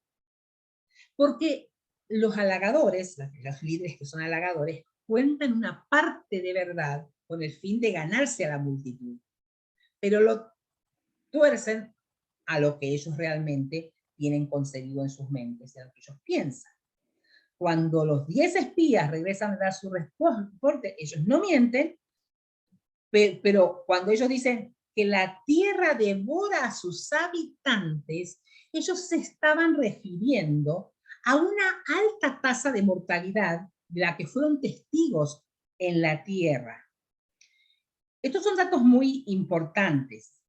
porque los halagadores, los líderes que son halagadores, cuentan una parte de verdad con el fin de ganarse a la multitud, pero lo tuercen a lo que ellos realmente tienen concebido en sus mentes, a lo que ellos piensan. Cuando los 10 espías regresan a dar su reporte, ellos no mienten, pero cuando ellos dicen que la tierra devora a sus habitantes, ellos se estaban refiriendo a una alta tasa de mortalidad de la que fueron testigos en la tierra. Estos son datos muy importantes,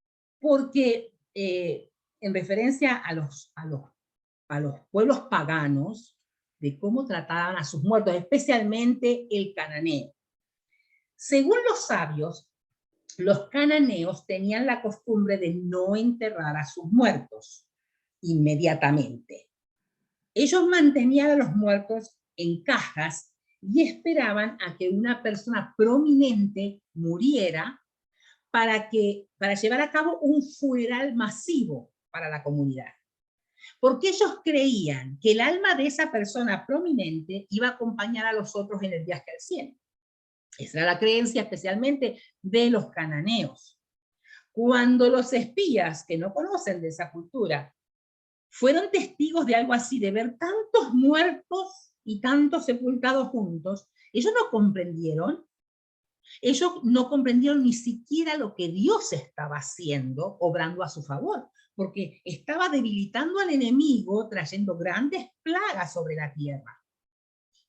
porque en referencia a los pueblos paganos, de cómo trataban a sus muertos, especialmente el cananeo. Según los sabios, los cananeos tenían la costumbre de no enterrar a sus muertos inmediatamente. Ellos mantenían a los muertos en cajas y esperaban a que una persona prominente muriera para llevar a cabo un funeral masivo para la comunidad. Porque ellos creían que el alma de esa persona prominente iba a acompañar a los otros en el viaje al cielo. Esa era la creencia especialmente de los cananeos. Cuando los espías, que no conocen de esa cultura, fueron testigos de algo así, de ver tantos muertos y tantos sepultados juntos, ellos no comprendieron ni siquiera lo que Dios estaba haciendo, obrando a su favor, porque estaba debilitando al enemigo, trayendo grandes plagas sobre la tierra.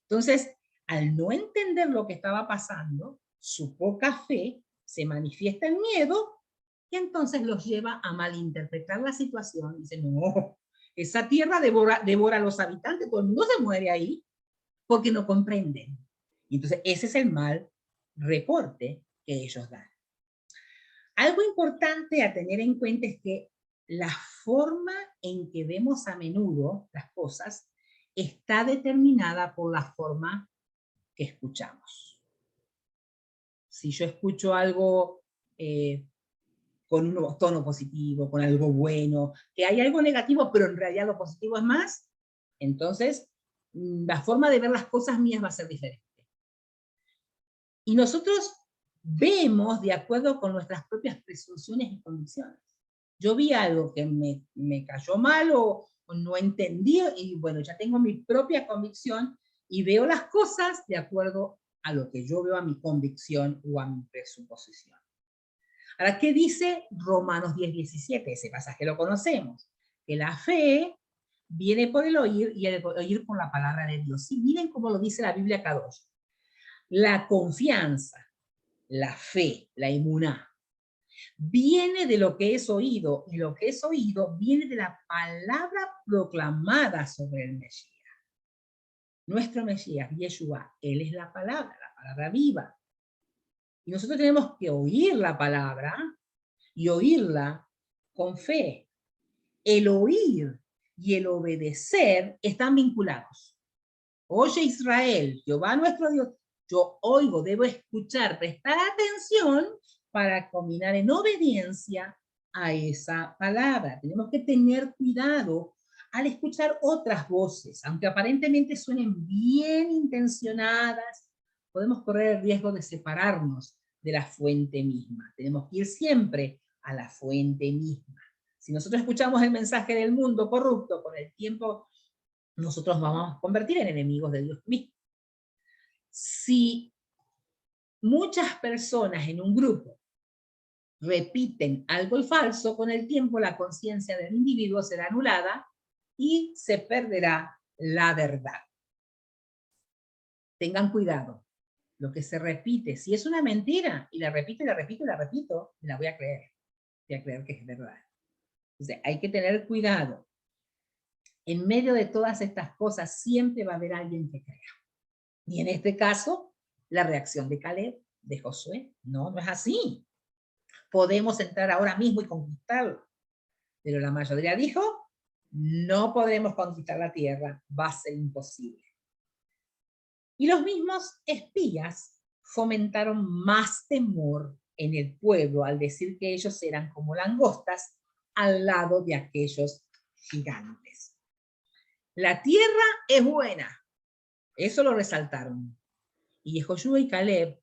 Entonces, al no entender lo que estaba pasando, su poca fe se manifiesta en miedo y entonces los lleva a malinterpretar la situación. Dicen, no, esa tierra devora a los habitantes, todo el mundo se muere ahí, porque no comprenden. Y entonces ese es el mal reporte que ellos dan. Algo importante a tener en cuenta es que la forma en que vemos a menudo las cosas está determinada por la forma que escuchamos. Si yo escucho algo con un tono positivo, con algo bueno, que hay algo negativo, pero en realidad lo positivo es más, entonces la forma de ver las cosas mías va a ser diferente. Y nosotros vemos de acuerdo con nuestras propias presunciones y convicciones. Yo vi algo que me cayó mal o no entendí, y bueno, ya tengo mi propia convicción y veo las cosas de acuerdo a lo que yo veo, a mi convicción o a mi presuposición. Ahora, ¿qué dice Romanos 10:17? Ese pasaje lo conocemos. Que la fe viene por el oír y el oír por la palabra de Dios. Y miren cómo lo dice la Biblia Kadosh. La confianza, la fe, la emuná, viene de lo que es oído, y lo que es oído viene de la palabra proclamada sobre el Mesías. Nuestro Mesías, Yeshua, él es la palabra viva. Y nosotros tenemos que oír la palabra y oírla con fe. El oír y el obedecer están vinculados. Oye Israel, Jehová nuestro Dios, yo oigo, debo escuchar, prestar atención para caminar en obediencia a esa palabra. Tenemos que tener cuidado al escuchar otras voces, aunque aparentemente suenen bien intencionadas, podemos correr el riesgo de separarnos de la fuente misma. Tenemos que ir siempre a la fuente misma. Si nosotros escuchamos el mensaje del mundo corrupto, con el tiempo nosotros vamos a convertir en enemigos de Dios mismo. Si muchas personas en un grupo repiten algo falso, con el tiempo la conciencia del individuo será anulada y se perderá la verdad. Tengan cuidado. Lo que se repite, si es una mentira, y la repito, y la repito, y la repito, la voy a creer. Voy a creer que es verdad. Entonces, hay que tener cuidado. En medio de todas estas cosas, siempre va a haber alguien que crea. Y en este caso, la reacción de Caleb, de Josué, no es así. Podemos entrar ahora mismo y conquistarlo. Pero la mayoría dijo, no podremos conquistar la tierra, va a ser imposible. Y los mismos espías fomentaron más temor en el pueblo al decir que ellos eran como langostas al lado de aquellos gigantes. La tierra es buena. Eso lo resaltaron. Y Josué y Caleb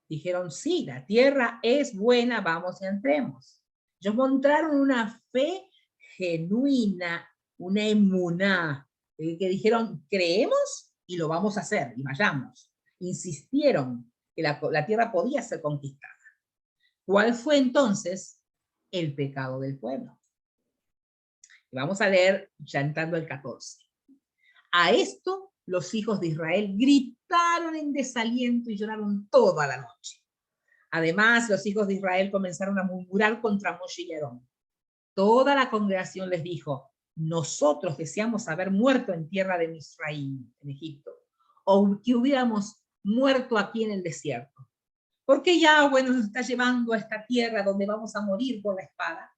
dijeron, sí, la tierra es buena, vamos y entremos. Ellos mostraron una fe genuina, una emuná, que dijeron, creemos y lo vamos a hacer, y vayamos. Insistieron que la tierra podía ser conquistada. ¿Cuál fue entonces el pecado del pueblo? Vamos a leer ya entrando el 14. A esto los hijos de Israel gritaron en desaliento y lloraron toda la noche. Además, los hijos de Israel comenzaron a murmurar contra Moshe y Aarón. Toda la congregación les dijo, nosotros deseamos haber muerto en tierra de Misraim, en Egipto, o que hubiéramos muerto aquí en el desierto. ¿Por qué Yahweh nos está llevando a esta tierra donde vamos a morir por la espada?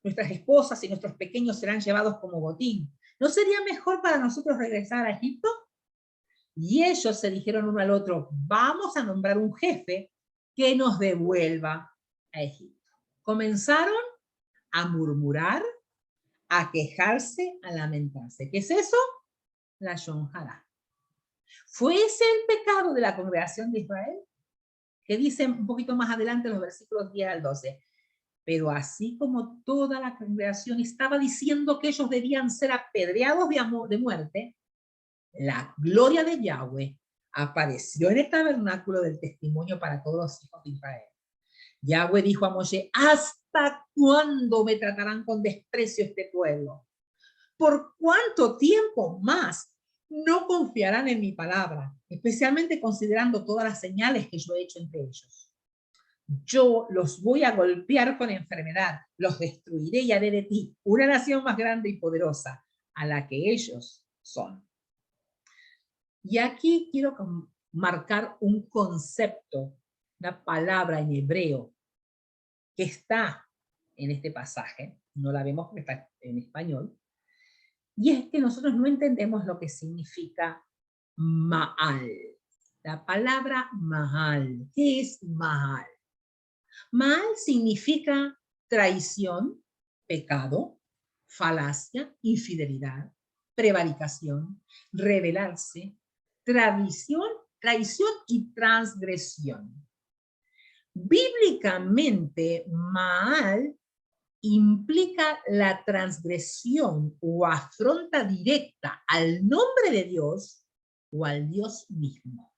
Nuestras esposas y nuestros pequeños serán llevados como botín. ¿No sería mejor para nosotros regresar a Egipto? Y ellos se dijeron uno al otro, vamos a nombrar un jefe que nos devuelva a Egipto. Comenzaron a murmurar, a quejarse, a lamentarse. ¿Qué es eso? La Lashon Hara. ¿Fue ese el pecado de la congregación de Israel? Que dice un poquito más adelante en los versículos 10 al 12. Pero así como toda la congregación estaba diciendo que ellos debían ser apedreados de muerte, la gloria de Yahweh apareció en el tabernáculo del testimonio para todos los hijos de Israel. Yahweh dijo a Moshe: ¿hasta cuándo me tratarán con desprecio este pueblo? ¿Por cuánto tiempo más no confiarán en mi palabra? Especialmente considerando todas las señales que yo he hecho entre ellos. Yo los voy a golpear con enfermedad, los destruiré y haré de ti una nación más grande y poderosa a la que ellos son. Y aquí quiero marcar un concepto, una palabra en hebreo que está en este pasaje, no la vemos porque está en español, y es que nosotros no entendemos lo que significa Ma'al. La palabra Ma'al, ¿qué es Ma'al? Ma'al significa traición, pecado, falacia, infidelidad, prevaricación, rebelarse, traición y transgresión. Bíblicamente, Ma'al implica la transgresión o afronta directa al nombre de Dios o al Dios mismo.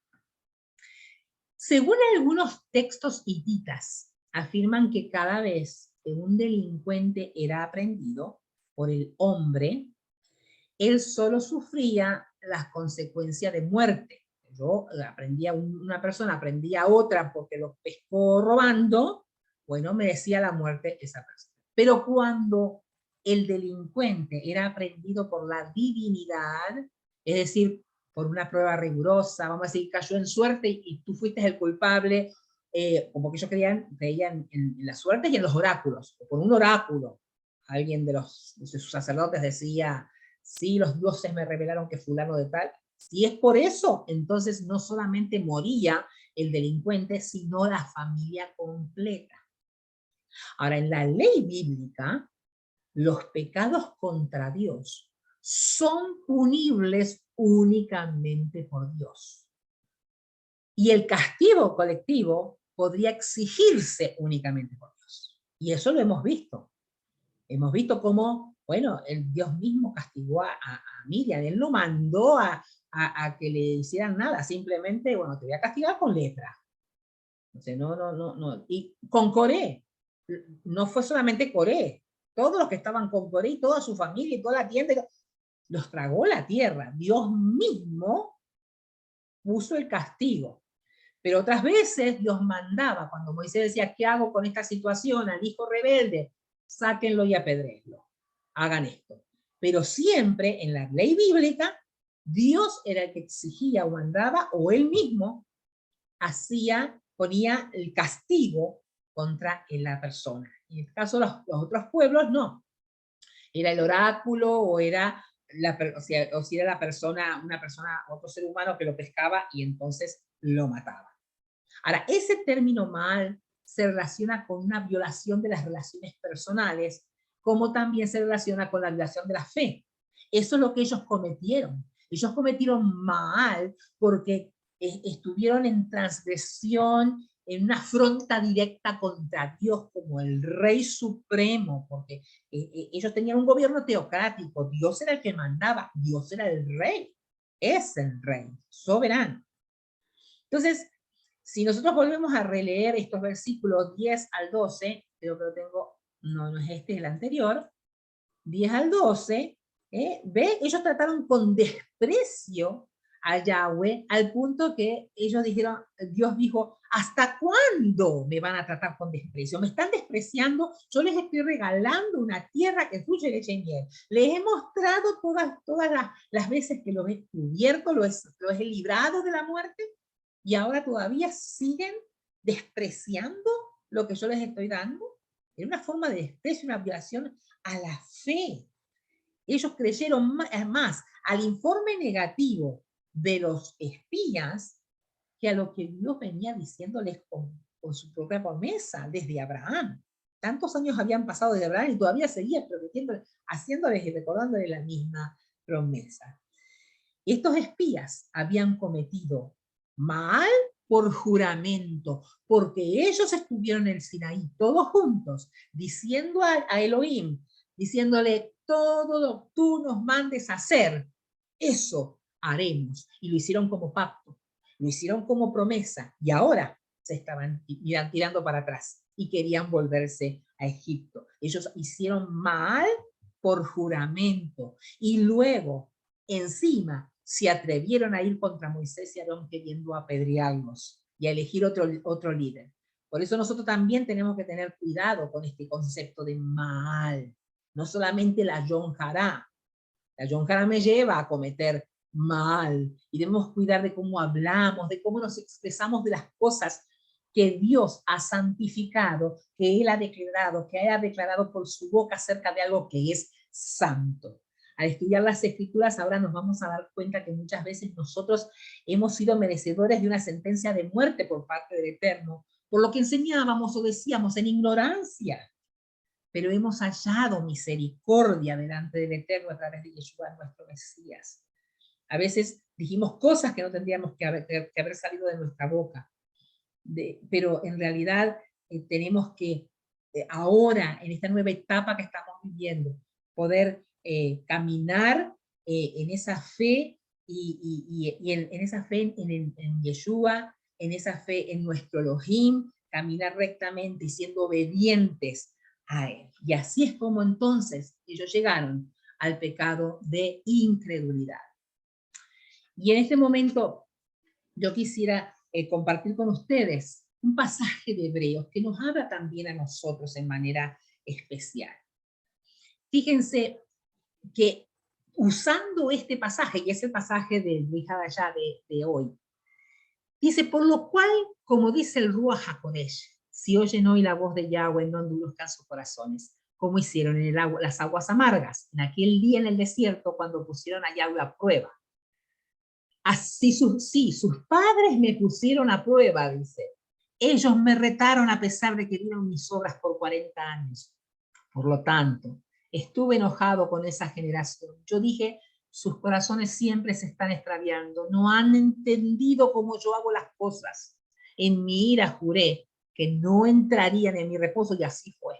Según algunos textos hititas, afirman que cada vez que un delincuente era aprehendido por el hombre, él solo sufría las consecuencias de muerte. Yo aprendía una persona, aprendía a otra porque lo pescó robando, bueno, merecía la muerte esa persona. Pero cuando el delincuente era aprehendido por la divinidad, es decir, por una prueba rigurosa, vamos a decir, cayó en suerte y tú fuiste el culpable, como que ellos creían en la suerte y en los oráculos, o por un oráculo. Alguien de sus sacerdotes decía: sí, los dioses me revelaron que fulano de tal. Si es por eso, entonces no solamente moría el delincuente, sino la familia completa. Ahora, en la ley bíblica, los pecados contra Dios son punibles únicamente por Dios. Y el castigo colectivo podría exigirse únicamente por Dios. Y eso lo hemos visto. Hemos visto cómo, bueno, el Dios mismo castigó a Miriam. Él no mandó a que le hicieran nada. Simplemente, bueno, te voy a castigar con lepra. Entonces, no. Y con Coré. No fue solamente Coré. Todos los que estaban con Coré y toda su familia y toda la tienda, los tragó la tierra. Dios mismo puso el castigo. Pero otras veces Dios mandaba, cuando Moisés decía: ¿qué hago con esta situación? Al hijo rebelde, sáquenlo y apedréenlo. Hagan esto. Pero siempre en la ley bíblica, Dios era el que exigía o mandaba, o él mismo ponía el castigo contra la persona. En el caso de los otros pueblos, no. Era el oráculo o era o si era una persona, otro ser humano que lo pescaba y entonces lo mataba. Ahora, ese término mal se relaciona con una violación de las relaciones personales, como también se relaciona con la violación de la fe. Eso es lo que ellos cometieron. Ellos cometieron mal porque estuvieron en transgresión, en una afronta directa contra Dios como el Rey Supremo, porque ellos tenían un gobierno teocrático. Dios era el que mandaba, Dios era el Rey, es el Rey, soberano. Entonces, si nosotros volvemos a releer estos versículos 10 al 12, creo que lo tengo, no es este, es el anterior, 10 al 12, ¿ve? Ellos trataron con desprecio a Yahweh, al punto que ellos dijeron, Dios dijo: ¿hasta cuándo me van a tratar con desprecio? Me están despreciando, yo les estoy regalando una tierra que fluye leche y miel. Les he mostrado todas las veces que los he cubierto, los he librado de la muerte, y ahora todavía siguen despreciando lo que yo les estoy dando. Era una forma de desprecio, una violación a la fe. Ellos creyeron más al informe negativo de los espías que a lo que Dios venía diciéndoles con su propia promesa desde Abraham. tantos años habían pasado desde Abraham y todavía seguía prometiendo, haciéndoles y recordándoles la misma promesa. Estos espías habían cometido mal por juramento, porque ellos estuvieron en el Sinaí todos juntos, diciendo a Elohim, diciéndole, todo lo que tú nos mandes a hacer, eso haremos. Y lo hicieron como pacto, lo hicieron como promesa, y ahora se estaban tirando para atrás y querían volverse a Egipto. Ellos hicieron mal por juramento, y luego, encima, se atrevieron a ir contra Moisés y Aarón queriendo apedrearlos y a elegir otro líder. Por eso nosotros también tenemos que tener cuidado con este concepto de mal. No solamente la Yom Hará. La Yom Hará me lleva a cometer mal y debemos cuidar de cómo hablamos, de cómo nos expresamos de las cosas que Dios ha santificado, que Él ha declarado, que haya declarado por su boca acerca de algo que es santo. Al estudiar las Escrituras ahora nos vamos a dar cuenta que muchas veces nosotros hemos sido merecedores de una sentencia de muerte por parte del Eterno, por lo que enseñábamos o decíamos en ignorancia, pero hemos hallado misericordia delante del Eterno a través de Yeshua, nuestro Mesías. A veces dijimos cosas que no tendríamos que haber salido de nuestra boca, pero en realidad tenemos que ahora, en esta nueva etapa que estamos viviendo, poder caminar en esa fe y en esa fe en Yeshua, en esa fe en nuestro Elohim, caminar rectamente y siendo obedientes a Él. Y así es como entonces ellos llegaron al pecado de incredulidad. Y en este momento yo quisiera compartir con ustedes un pasaje de Hebreos que nos habla también a nosotros en manera especial. Fíjense que usando este pasaje, y es el pasaje del Hadashah de hoy, dice, por lo cual, como dice el Ruach HaKodesh, si oyen hoy la voz de Yahweh, no endurezcan sus corazones, como hicieron en las aguas amargas, en aquel día en el desierto, cuando pusieron a Yahweh a prueba. Así sus padres me pusieron a prueba, dice. Ellos me retaron a pesar de que vieron mis obras por 40 años. Por lo tanto, estuve enojado con esa generación. Yo dije, sus corazones siempre se están extraviando. No han entendido cómo yo hago las cosas. En mi ira juré que no entrarían en mi reposo y así fue.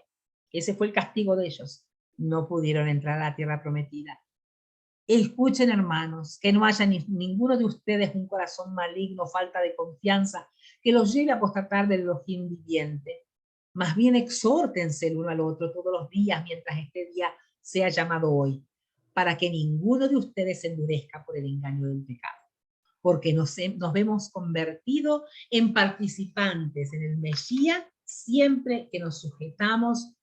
Ese fue el castigo de ellos. No pudieron entrar a la tierra prometida. Escuchen, hermanos, que no haya ninguno de ustedes un corazón maligno, falta de confianza, que los lleve a apostatar del Elohim viviente. Más bien exhórtense el uno al otro todos los días mientras este día sea llamado hoy, para que ninguno de ustedes se endurezca por el engaño del pecado. Porque nos vemos convertidos en participantes en el Mesías siempre que nos sujetemos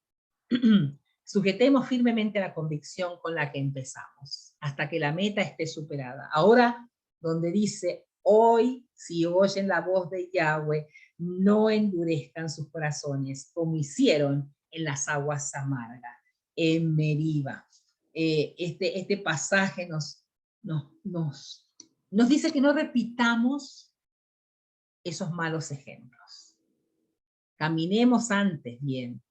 firmemente la convicción con la que empezamos, hasta que la meta esté superada. Ahora, donde dice, hoy, si oyen la voz de Yahweh, no endurezcan sus corazones, como hicieron en las aguas amargas, en Meriba. Este pasaje nos dice que no repitamos esos malos ejemplos. Caminemos antes bien,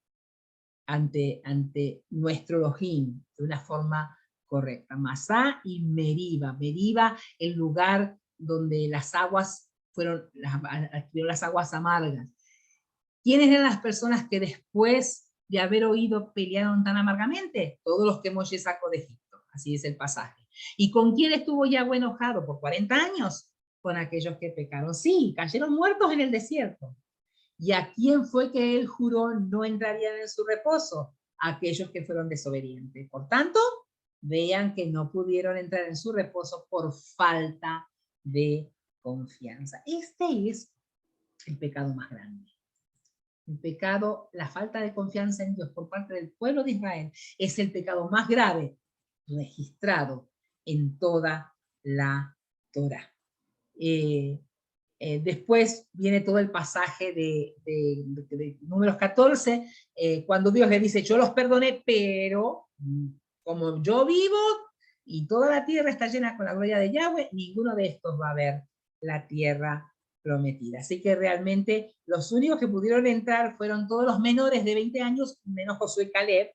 ante nuestro Elohim de una forma correcta. Masá y Meriba. Meriba, el lugar donde las aguas fueron las aguas amargas. ¿Quiénes eran las personas que después de haber oído pelearon tan amargamente? Todos los que Moshe sacó de Egipto. Así es el pasaje. ¿Y con quién estuvo Yahweh enojado por 40 años? Con aquellos que pecaron. Sí, cayeron muertos en el desierto. ¿Y a quién fue que él juró no entrarían en su reposo? A aquellos que fueron desobedientes. Por tanto, vean que no pudieron entrar en su reposo por falta de confianza. Este es el pecado más grande. El pecado, la falta de confianza en Dios por parte del pueblo de Israel es el pecado más grave registrado en toda la Torá. Después viene todo el pasaje de Números 14, cuando Dios le dice, yo los perdoné, pero como yo vivo y toda la tierra está llena con la gloria de Yahweh, ninguno de estos va a ver la tierra prometida. Así que realmente los únicos que pudieron entrar fueron todos los menores de 20 años, menos Josué y Caleb,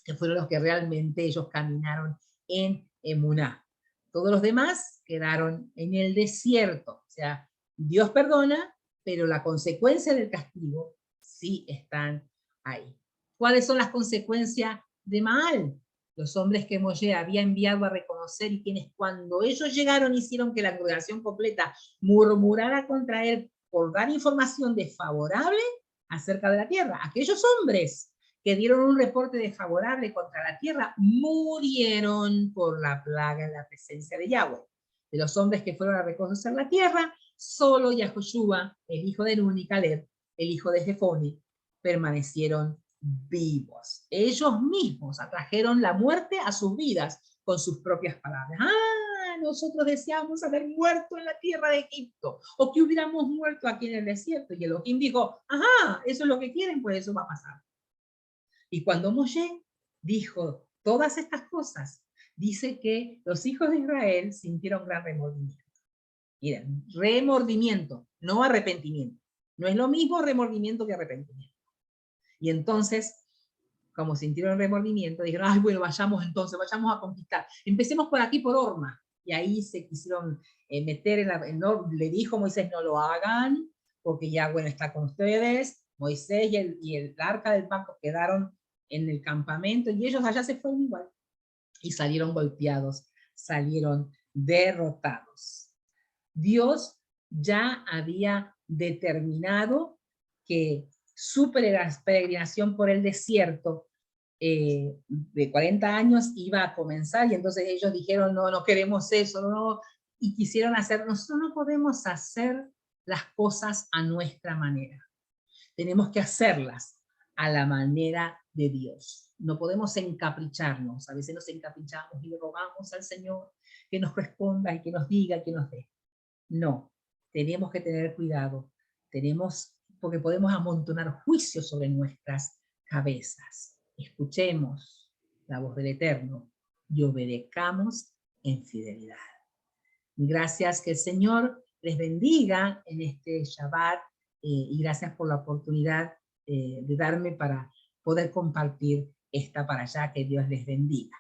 que fueron los que realmente ellos caminaron en Emuná. Todos los demás quedaron en el desierto. O sea, Dios perdona, pero la consecuencia del castigo sí están ahí. ¿Cuáles son las consecuencias de Maal? Los hombres que Moshe había enviado a reconocer y quienes cuando ellos llegaron hicieron que la congregación completa murmurara contra él por dar información desfavorable acerca de la tierra. Aquellos hombres que dieron un reporte desfavorable contra la tierra murieron por la plaga en la presencia de Yahweh. De los hombres que fueron a reconocer la tierra, solo Yahoshua, el hijo de Nun, y Caleb, el hijo de Jefone, permanecieron vivos. Ellos mismos atrajeron la muerte a sus vidas con sus propias palabras. Nosotros deseamos haber muerto en la tierra de Egipto, o que hubiéramos muerto aquí en el desierto. Y Elohim dijo, eso es lo que quieren, pues eso va a pasar. Y cuando Moshe dijo todas estas cosas, dice que los hijos de Israel sintieron gran remordimiento. Miren, remordimiento, no arrepentimiento. No es lo mismo remordimiento que arrepentimiento. Y entonces, como sintieron remordimiento, dijeron, bueno, vayamos entonces, vayamos a conquistar. Empecemos por aquí, por Orma. Y ahí se quisieron meter le dijo Moisés, no lo hagan, porque ya, bueno, está con ustedes. Moisés y el arca del pacto quedaron en el campamento, y ellos allá se fueron igual. Y salieron golpeados, salieron derrotados. Dios ya había determinado que su peregrinación por el desierto de 40 años iba a comenzar, y entonces ellos dijeron, no queremos eso, no, y quisieron hacer, nosotros no podemos hacer las cosas a nuestra manera, tenemos que hacerlas a la manera de Dios. No podemos encapricharnos, a veces nos encaprichamos y le rogamos al Señor que nos responda y que nos diga, que nos dé. No, tenemos que tener cuidado, porque podemos amontonar juicios sobre nuestras cabezas. Escuchemos la voz del Eterno y obedezcamos en fidelidad. Gracias, que el Señor les bendiga en este Shabbat, y gracias por la oportunidad de darme para poder compartir esta para allá. Que Dios les bendiga.